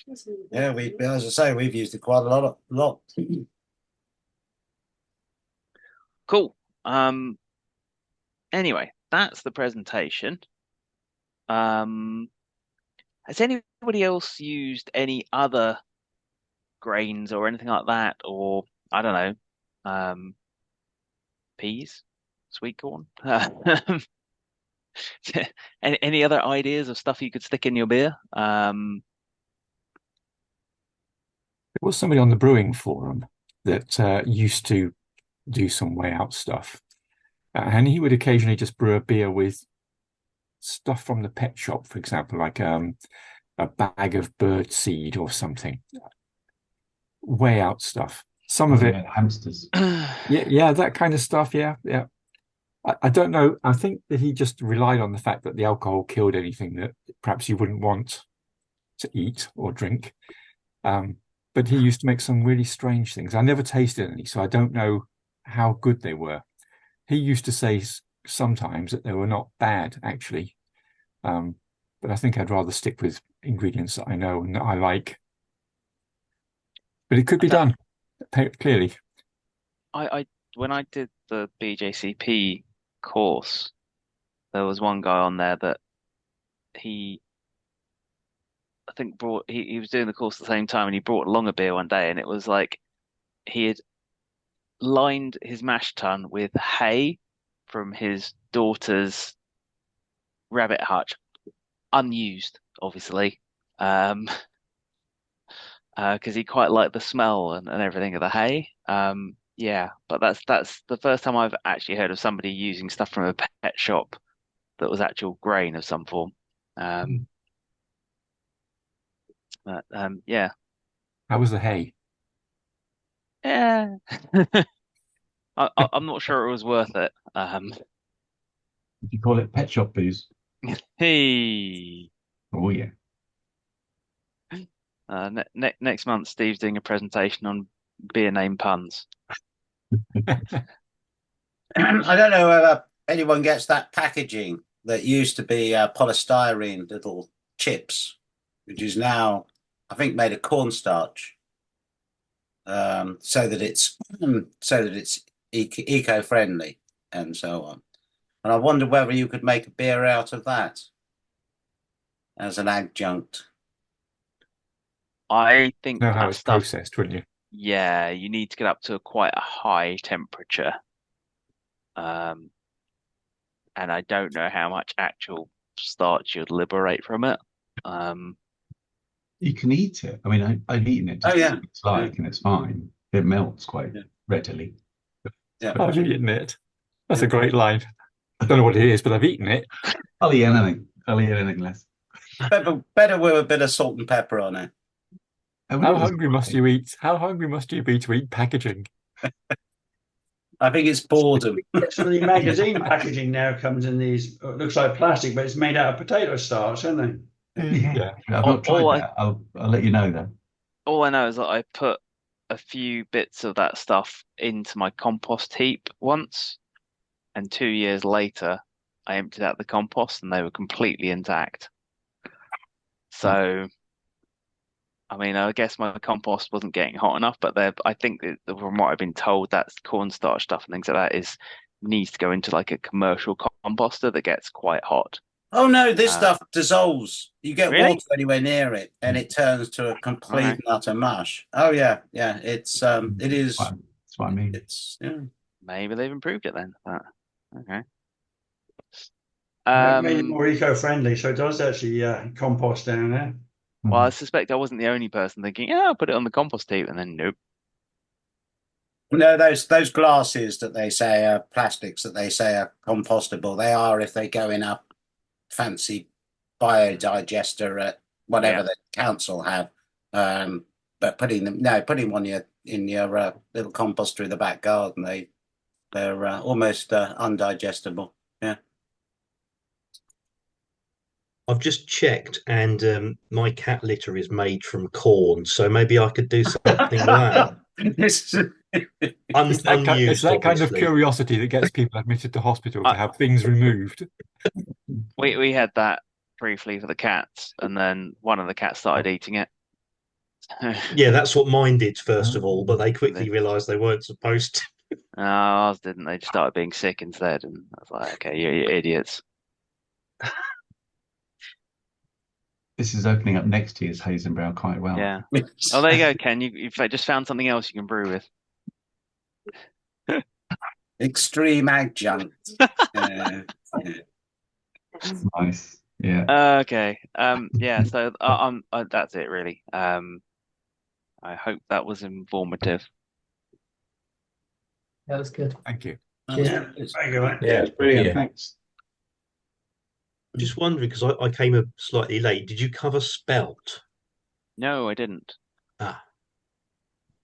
I say, we've used it quite a lot. Cool. Anyway, that's the presentation. Has anybody else used any other grains or anything like that, or I don't know, peas, sweet corn? Any other ideas of stuff you could stick in your beer? There was somebody on the brewing forum that used to do some way out stuff, and he would occasionally just brew a beer with stuff from the pet shop, for example, like a bag of bird seed or something. Way out stuff. Some of it, hamsters. yeah, that kind of stuff. Yeah. I don't know. I think that he just relied on the fact that the alcohol killed anything that perhaps you wouldn't want to eat or drink. But he used to make some really strange things. I never tasted any, so I don't know how good they were. He used to say sometimes that they were not bad, actually. But I think I'd rather stick with ingredients that I know and that I like. But it could be done, clearly. When I did the BJCP course, there was one guy on there that I think he was doing the course at the same time, and he brought along a beer one day, and it was like he had lined his mash tun with hay from his daughter's rabbit hutch, unused, obviously, because he quite liked the smell and everything of the hay. Yeah, but that's the first time I've actually heard of somebody using stuff from a pet shop that was actual grain of some form. But yeah. How was the hay? Yeah. I'm not sure it was worth it. Did you call it pet shop booze? Hey. Oh yeah. Next month, Steve's doing a presentation on beer name puns. I don't know whether anyone gets that packaging that used to be polystyrene little chips, which is now, I think, made of cornstarch, so that it's eco-friendly and so on. And I wonder whether you could make a beer out of that as an adjunct. I think Know how that it's stuff, processed, wouldn't you? yeah, you need to get up to quite a high temperature. And I don't know how much actual starch you'd liberate from it. You can eat it. I mean, I've eaten it just Oh to yeah, see what it's like, and it's fine. It melts quite Yeah. readily. yeah. I've eaten it. That's a Yeah. great line. I don't know what it is, but I've eaten it. I'll eat anything. I'll eat anything less. Better with a bit of salt and pepper on it. Oh, How it was hungry must okay. you eat? How hungry must you be to eat packaging? I think it's boredom. Some of the magazine packaging now comes in these, it looks like plastic, but it's made out of potato starch, isn't it? Yeah, I've All, not tried all I that. I'll let you know though. all I know is that I put a few bits of that stuff into my compost heap once, and 2 years later, I emptied out the compost and they were completely intact. So, I mean, I guess my compost wasn't getting hot enough, but I think that from what I've been told, that cornstarch stuff and things like that needs to go into like a commercial composter that gets quite hot. Oh no, this Uh, stuff dissolves. You get really? water anywhere near it, and it turns to a complete Okay. and utter mush. Oh yeah, yeah. It is. That's what I mean. It's yeah. Maybe they've improved it then. Okay. They've made it Um, more eco-friendly, so it does actually compost down there. well, I suspect I wasn't the only person thinking, yeah, I'll put it on the compost heap, and then nope. No, those glasses that they say are plastics that they say are compostable. They are if they go in a fancy biodigester at whatever Yeah. the council have. But putting one in your little compost through the back garden, they're almost undigestible. Yeah. I've just checked, and my cat litter is made from corn, so maybe I could do something with that. It's Unused, that kind of obviously. curiosity that gets people admitted to hospital to I, have things removed. we had that briefly for the cats, and then one of the cats started eating it. Yeah, that's what mine did first of all, but they They, quickly realised they weren't supposed to. no, ours didn't. They just started being sick instead, and I was like, okay, you're idiots. This is opening up next year's Hazenbrow quite well. Yeah. Oh, there you go, Ken. You've just found something else you can brew with. Extreme adjunct. Yeah. Nice. Yeah. Okay. Yeah. So that's it really. I hope that was informative. That was good. Thank you. Cheers. Yeah, Very good, mate. Yeah, it's brilliant. Yeah. Thanks. Just wondering because I came up slightly late. Did you cover spelt? No, I didn't. Ah,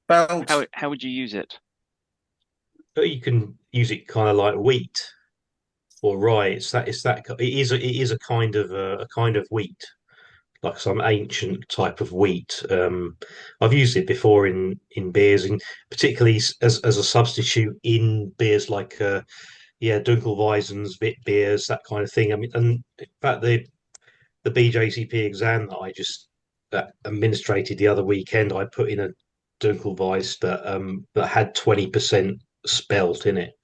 Belt. How would you use it? but you can use it kind of like wheat or rye. It is a kind of wheat, like some ancient type of wheat. I've used it before in beers, and particularly as a substitute in beers like Dunkelweisens, Wit beers, that kind of thing. I mean, and in fact, the BJCP exam that I just administrated the other weekend, I put in a Dunkelweiss that had 20% spelt in it.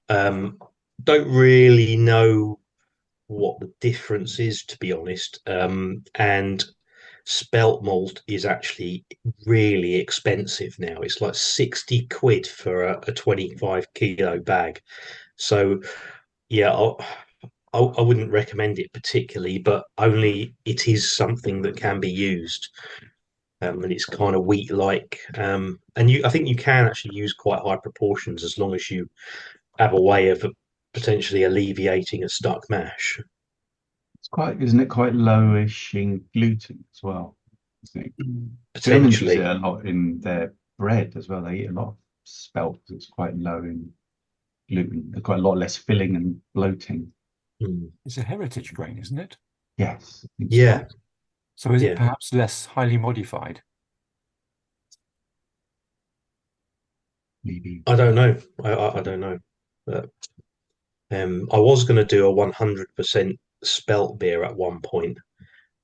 Don't really know what the difference is, to be honest. And spelt malt is actually really expensive now. It's like 60 quid for a 25 kilo bag. So, yeah, I wouldn't recommend it particularly, but only it is something that can be used. And it's kind of wheat-like. And I think you can actually use quite high proportions as long as you have a way of potentially alleviating a stuck mash. Isn't it quite lowish in gluten as well? I think Germans use Potentially. it a lot in their bread as well. They eat a lot of spelt because it's quite low in gluten. There's quite a lot less filling and bloating. It's a heritage grain, isn't it? Yes. I think so. Yeah, So is Yeah. it perhaps less highly modified? Maybe. I don't know. I don't know. But, I was going to do a 100% spelt beer at one point,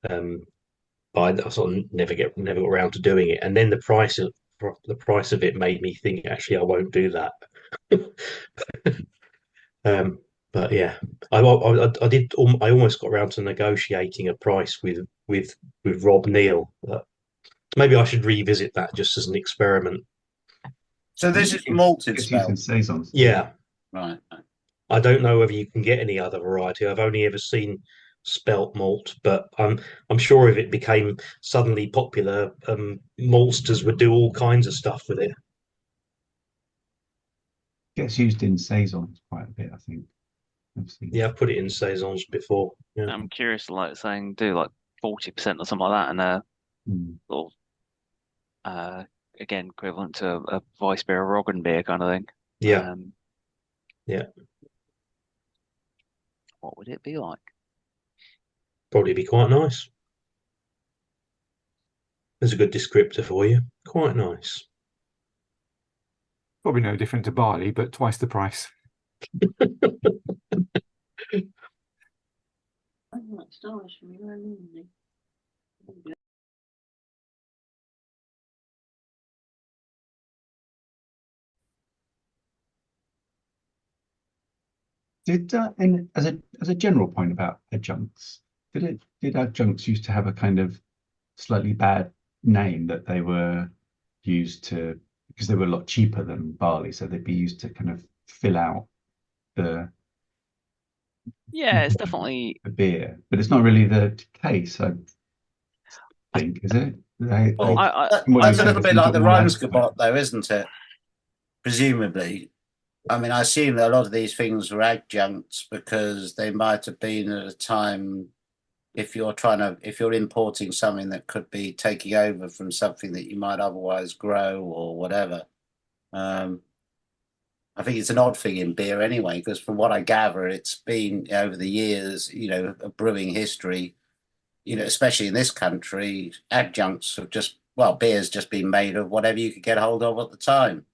but I sort of never got around to doing it. And then the price of it made me think, actually, I won't do that. But yeah, I did. I almost got around to negotiating a price with Rob Neal. But maybe I should revisit that just as an experiment. So this is malted It's used in spelt, saisons. Yeah, right? I don't know whether you can get any other variety. I've only ever seen spelt malt, but I'm sure if it became suddenly popular, maltsters would do all kinds of stuff with it. Gets used in saisons quite a bit, I think. I've seen. Yeah, I've put it in saisons before. Yeah. I'm curious, like saying do like 40% or something like that, and sort of again equivalent to a Weiss beer or Roggen beer kind of thing. Yeah. Um, Yeah. what would it be like? Probably be quite nice. There's a good descriptor for you. Quite nice. Probably no different to barley, but twice the price. Did and as a general point about adjuncts, did adjuncts used to have a kind of slightly bad name that they were used to because they were a lot cheaper than barley, so they'd be used to kind of fill out the Yeah, it's definitely. the beer, but it's not really the case, I think, is it? Well, That's a little they bit seem to like the all advertise. Reimsgebot, though, isn't it? Presumably. I mean, I assume that a lot of these things were adjuncts because they might have been at a time if you're importing something that could be taking over from something that you might otherwise grow or whatever. I think it's an odd thing in beer anyway, because from what I gather, it's been over the years, of brewing history, especially in this country, adjuncts have beer's just been made of whatever you could get hold of at the time.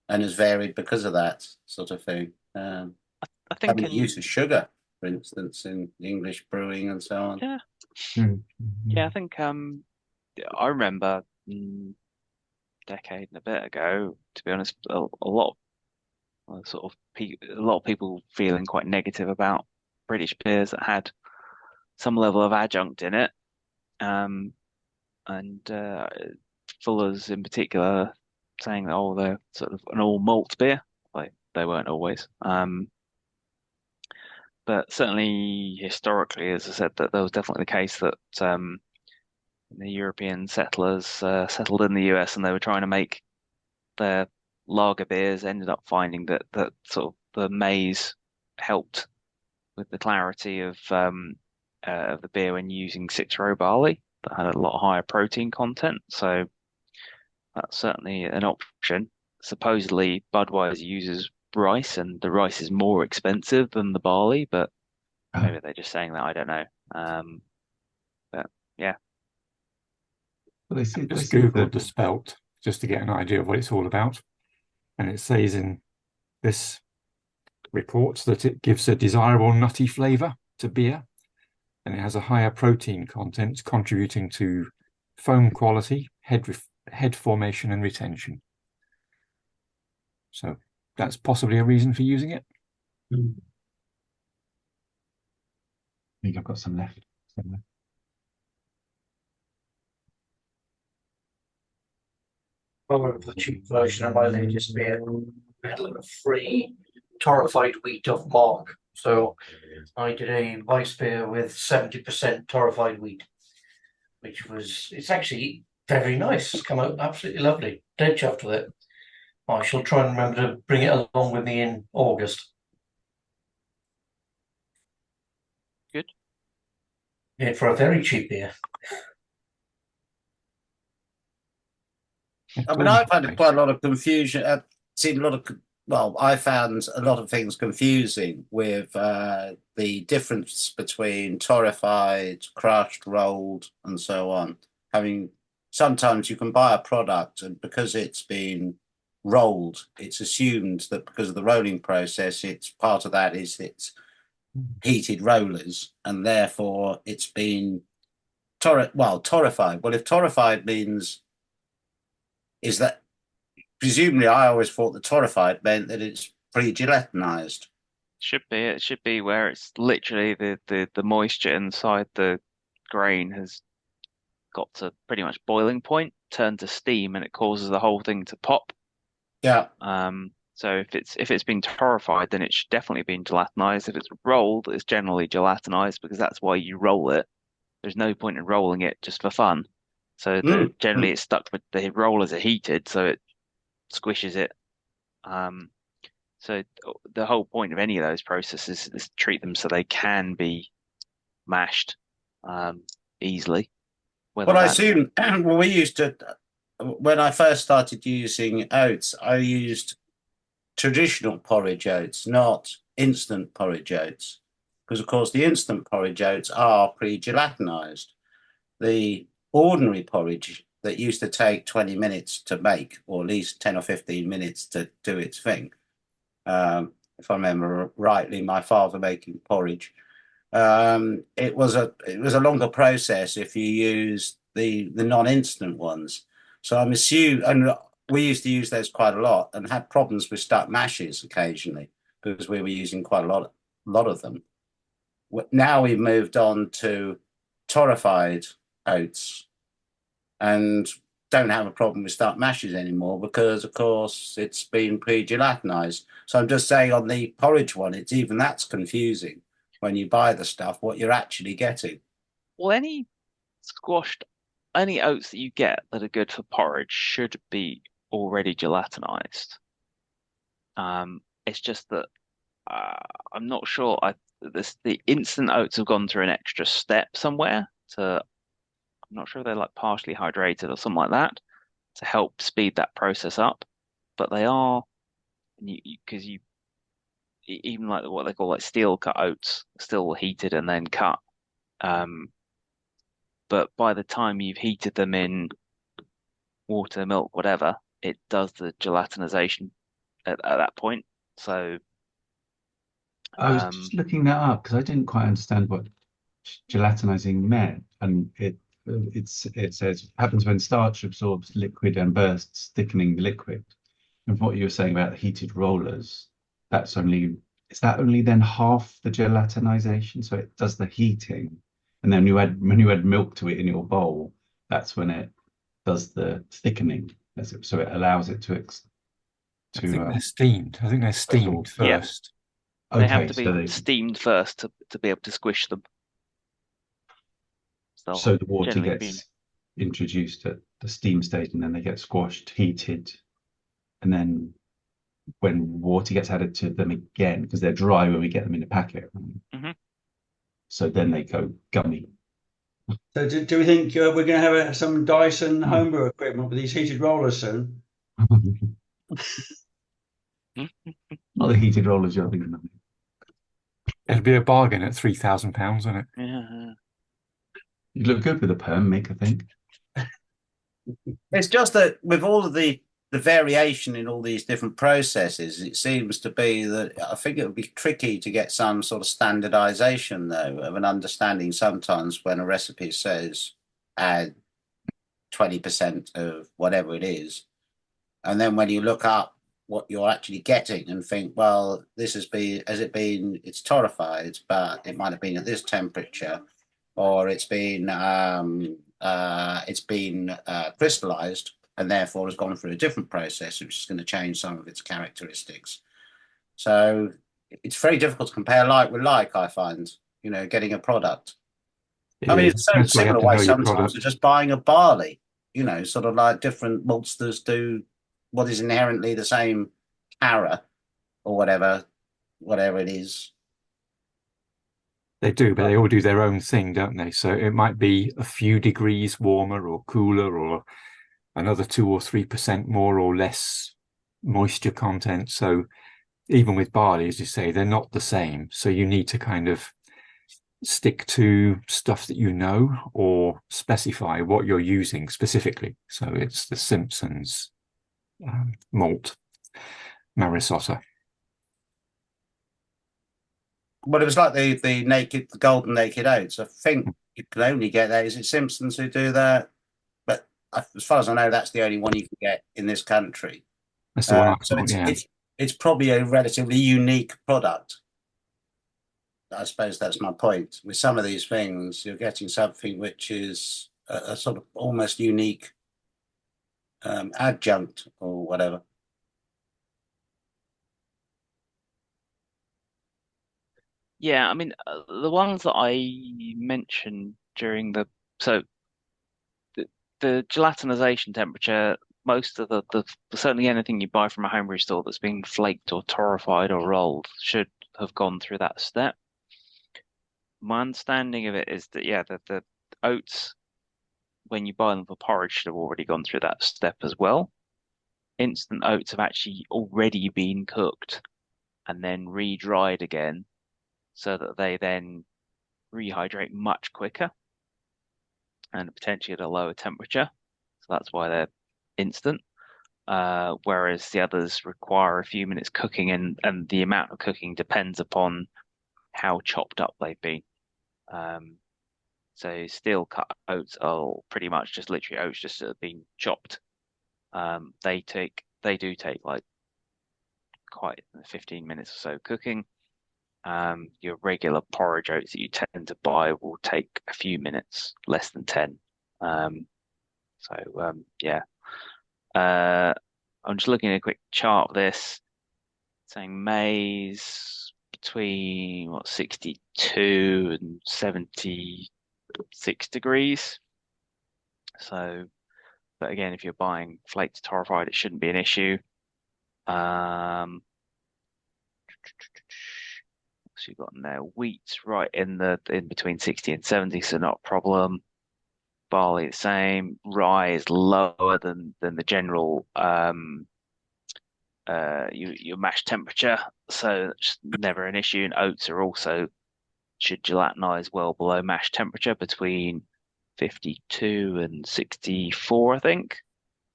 And has varied because of that sort of thing. I think the use of sugar, for instance, in English brewing and so on. Yeah. Mm. Yeah, I think I remember decade and a bit ago, to be honest, a lot of a lot of people feeling quite negative about British beers that had some level of adjunct in it, and Fuller's in particular saying that they're sort of an all malt beer, like they weren't always. But certainly historically, as I said, that there was definitely the case that the European settlers settled in the US and they were trying to make their lager beers, ended up finding that sort of the maize helped with the clarity of the beer when using 6-row barley that had a lot higher protein content. So that's certainly an option. Supposedly, Budweiser uses rice, and the rice is more expensive than the barley, but maybe they're just saying that. I don't know. But yeah. Well, they Just seem Googled the spelt just to get an idea of what it's all about. And it says in this report that it gives a desirable nutty flavour to beer, and it has a higher protein content, contributing to foam quality, head formation, and retention. So that's possibly a reason for using it. I think I've got some left. The cheap version of my latest beer had like a free torrefied wheat off Mark. So I did a Weiss beer with 70% torrefied wheat, it's actually very nice. It's come out absolutely lovely. Dead chuffed with it. I shall try and remember to bring it along with me in August. Good. Yeah, for a very cheap beer. I mean, I've had quite a lot of confusion. I've seen a lot of well, I found a lot of things confusing with the difference between torrefied, crushed, rolled, and so on. Having sometimes you can buy a product, and because it's been rolled, it's assumed that because of the rolling process, it's part of that is it's heated rollers, and therefore it's been torrefied. Well, if torrefied means is that presumably I always thought that torrefied meant that it's pre-gelatinized. Should be. It should be where it's literally the moisture inside the grain has got to pretty much boiling point, turn to steam, and it causes the whole thing to pop. Yeah. So if it's been torrefied, then it should definitely have been gelatinized. If it's rolled, it's generally gelatinized because that's why you roll it. There's no point in rolling it just for fun. So generally it's stuck with the rollers are heated, so it squishes it. So the whole point of any of those processes is to treat them so they can be mashed easily. Well, I assume well, we used to when I first started using oats, I used traditional porridge oats, not instant porridge oats, because of course the instant porridge oats are pre-gelatinized. The ordinary porridge that used to take 20 minutes to make, or at least 10 or 15 minutes to do its thing. If I remember rightly, my father making porridge. It was a longer process if you use the non-instant ones. So I'm assuming, and we used to use those quite a lot and had problems with stuck mashes occasionally because we were using quite a lot of them. Now we've moved on to torrefied oats and don't have a problem with stuck mashes anymore because, of course, it's been pre-gelatinized. So I'm just saying on the porridge one, it's even that's confusing when you buy the stuff, what you're actually getting. Well, any oats that you get that are good for porridge should be already gelatinized. It's just that I'm not sure. The instant oats have gone through an extra step somewhere I'm not sure if they're like partially hydrated or something like that to help speed that process up. But they are, because even like what they call like steel cut oats, still heated and then cut. But by the time you've heated them in water, milk, whatever, it does the gelatinization at that point. So I was just looking that up because I didn't quite understand what gelatinizing meant, and it says happens when starch absorbs liquid and bursts, thickening the liquid. And what you were saying about the heated rollers, is that only then half the gelatinization? So it does the heating, and then when you add milk to it in your bowl, that's when it does the thickening. So it allows it to. I think they're steamed. I think they're steamed first. Yeah. They have to be steamed first to be able to squish them. So the water gets introduced at the steam stage, and then they get squashed, heated, and then when water gets added to them again, because they're dry when we get them in a packet. Mm-hmm. So then they go gummy. So do we think we're going to have some Dyson homebrew equipment with these heated rollers soon? Not the heated rollers you're thinking of. It'll be a bargain at £3,000, isn't it? Yeah. You look good with a perm, Mick, I think. It's just that with all of the variation in all these different processes, it seems to be that I think it would be tricky to get some sort of standardization, though, of an understanding sometimes when a recipe says add 20% of whatever it is. And then when you look up what you're actually getting and think, well, it's torrefied, but it might have been at this temperature, or it's been crystallized and therefore has gone through a different process, which is going to change some of its characteristics. So it's very difficult to compare like with like, I find, getting a product. It's so similar way sometimes to just buying a barley, sort of like different maltsters do what is inherently the same ara or whatever it is. They do, but they all do their own thing, don't they? So it might be a few degrees warmer or cooler, or another 2 or 3% more or less moisture content. So even with barley, as you say, they're not the same. So you need to kind of stick to stuff that you know or specify what you're using specifically. So it's the Simpsons malt Marisotta. Well, it was like the golden naked oats. I think you can only get that. Is it Simpsons who do that? But as far as I know, that's the only one you can get in this country. That's the one I So thought, yeah. it's probably a relatively unique product. I suppose that's my point. With some of these things, you're getting something which is a sort of almost unique adjunct or whatever. Yeah, I mean, the ones that I mentioned during the gelatinization temperature, most of the certainly anything you buy from a homebrew store that's been flaked or torrefied or rolled should have gone through that step. My understanding of it is that yeah, the oats when you buy them for porridge should have already gone through that step as well. Instant oats have actually already been cooked and then re-dried again so that they then rehydrate much quicker and potentially at a lower temperature. So that's why they're instant. Whereas the others require a few minutes cooking, and the amount of cooking depends upon how chopped up they've been. So steel cut oats are pretty much just literally oats just that have been chopped. They do take like quite 15 minutes or so cooking. Your regular porridge oats that you tend to buy will take a few minutes, less than 10. Yeah. I'm just looking at a quick chart of this, saying maize between 62 and 76 degrees. So, but again, if you're buying flaked torrefied, it shouldn't be an issue. So you've got in there wheat's right in between 60 and 70, so not a problem. Barley the same. Rye is lower than the general your mash temperature, so it's never an issue. And oats are also should gelatinize well below mash temperature between 52 and 64, I think.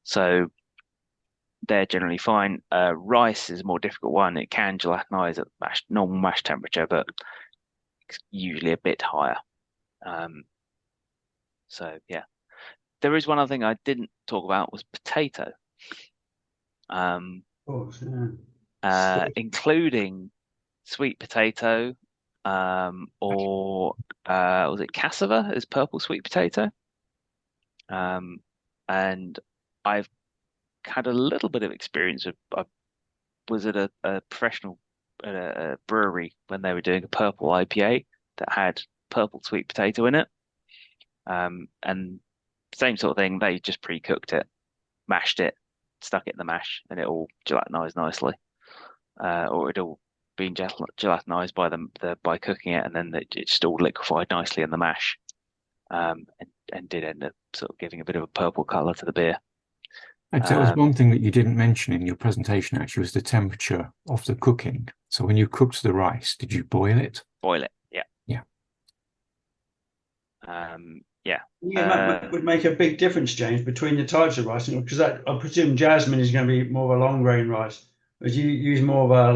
So they're generally fine. Rice is a more difficult one. It can gelatinize at normal mash temperature, but it's usually a bit higher. So yeah, there is one other thing I didn't talk about was potato. Of course, yeah. Including sweet potato, or was it cassava? Is purple sweet potato? And I've had a little bit of experience with. I was at a professional at a brewery when they were doing a purple IPA that had purple sweet potato in it. And same sort of thing. They just pre-cooked it, mashed it, stuck it in the mash, and it all gelatinized nicely. Or it all been gelatinized by cooking it, and then it just all liquefied nicely in the mash, and did end up sort of giving a bit of a purple color to the beer. Actually, that was one thing that you didn't mention in your presentation, actually, was the temperature of the cooking. So when you cooked the rice, did you boil it? Boil it, yeah. Yeah. Yeah. That would make a big difference, James, between the types of rice, because I presume jasmine is going to be more of a long grain rice. But you use more of a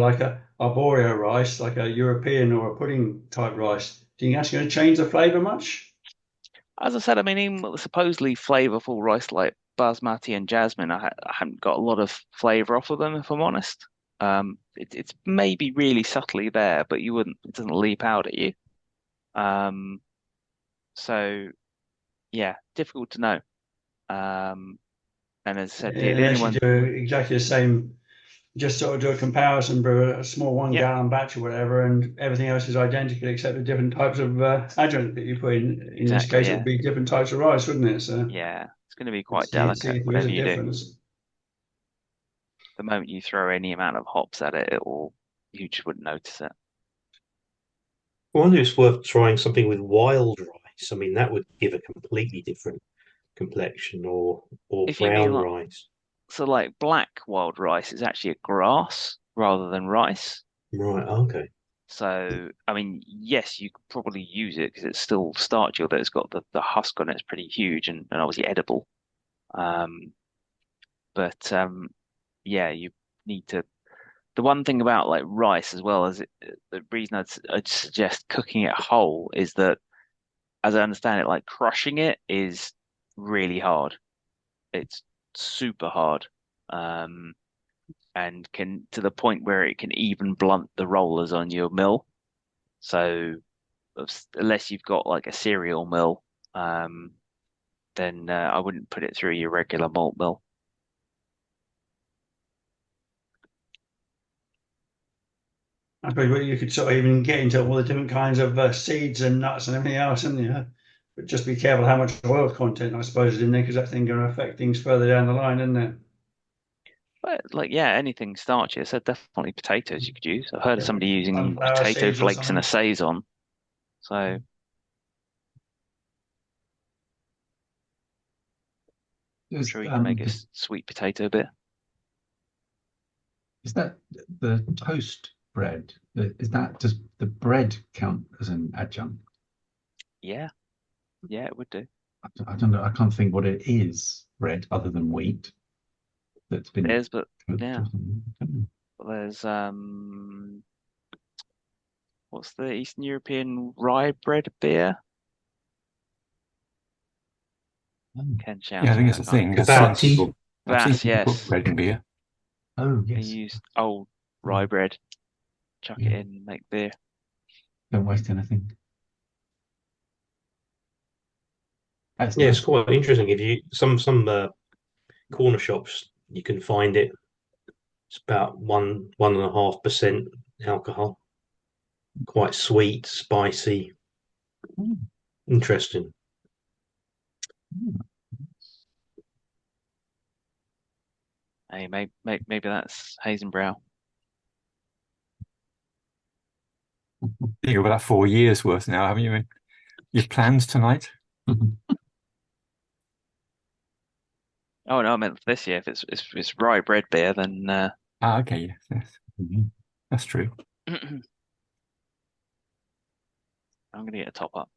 arborio rice, like a European or a pudding type rice. Do you think that's going to change the flavour much? As I said, I mean, even with the supposedly flavorful rice like basmati and jasmine, I haven't got a lot of flavor off of them, if I'm honest. It's maybe really subtly there, but it doesn't leap out at you. So yeah, difficult to know. And as I said, the only Unless you one, do exactly the same, just sort of do a comparison, brew a small 1 gallon batch or whatever, and everything else is identical except the different types of adjunct that you put in. In this exactly, case, it yeah, would be different types of rice, wouldn't it? So yeah, it's going to be quite see delicate, if there is whatever a you do. difference. The moment you throw any amount of hops at it, you just wouldn't notice it. I wonder if it's worth trying something with wild rice. I mean, that would give a completely different complexion, or If you mean brown like rice. So like black wild rice is actually a grass rather than rice. Right. Okay. So, I mean, yes, you could probably use it because it's still starchy, although it's got the husk on it. It's pretty huge and obviously edible. But yeah, you need to. The one thing about like rice as well as the reason I'd suggest cooking it whole is that, as I understand it, like crushing it is really hard. It's super hard. And can to the point where it can even blunt the rollers on your mill. So unless you've got like a cereal mill, then I wouldn't put it through your regular malt mill. I suppose you could sort of even get into all the different kinds of seeds and nuts and everything else, and but just be careful how much oil content I suppose is in there because that thing can affect things further down the line, isn't it? But like, yeah, anything starchy. I said definitely potatoes you could use. I've heard of somebody using Sunflower potato seeds or flakes in a something. saison. So I'm Is, sure you can make a the- sweet potato bit. is that the toast bread? Is that, does the bread count as an adjunct? Yeah, yeah, it would do. I don't know. I can't think what it is, bread, other than wheat that's been There's, but cooked yeah, or something. I don't know. there's what's the Eastern European rye bread beer? Ken shouts Yeah, I think me. it's I a can't. thing. Kvass. I've seen That's people put yes. bread in beer. Oh, They yes. use old rye bread, chuck it Yeah. in, and make beer. Don't waste anything. That's Yeah, it's nice. quite interesting. If you some corner shops, you can find it. It's about 1.5% alcohol. Quite sweet, spicy, Mm. interesting. Hey, maybe that's Hazenbrow. You've got about 4 years worth now, haven't you? Your plans tonight? Oh no, I meant this year. If it's rye bread beer, then Okay, yes. That's true. I'm gonna get a top up.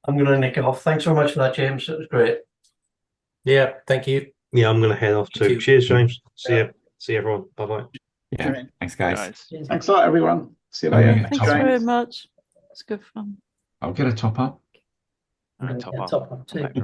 I'm going to nick off. Thanks very much for that, James. It was great. Yeah, thank you. Yeah, I'm going to head off Thank too. you. Cheers, James. See Yeah. you. See everyone. Bye bye. Yeah. Thanks, guys. Thanks a lot, everyone. See you I'm later. gonna Thanks top very up. much. It's good fun. I'll get a top up. All right, top up. Top up too. Back from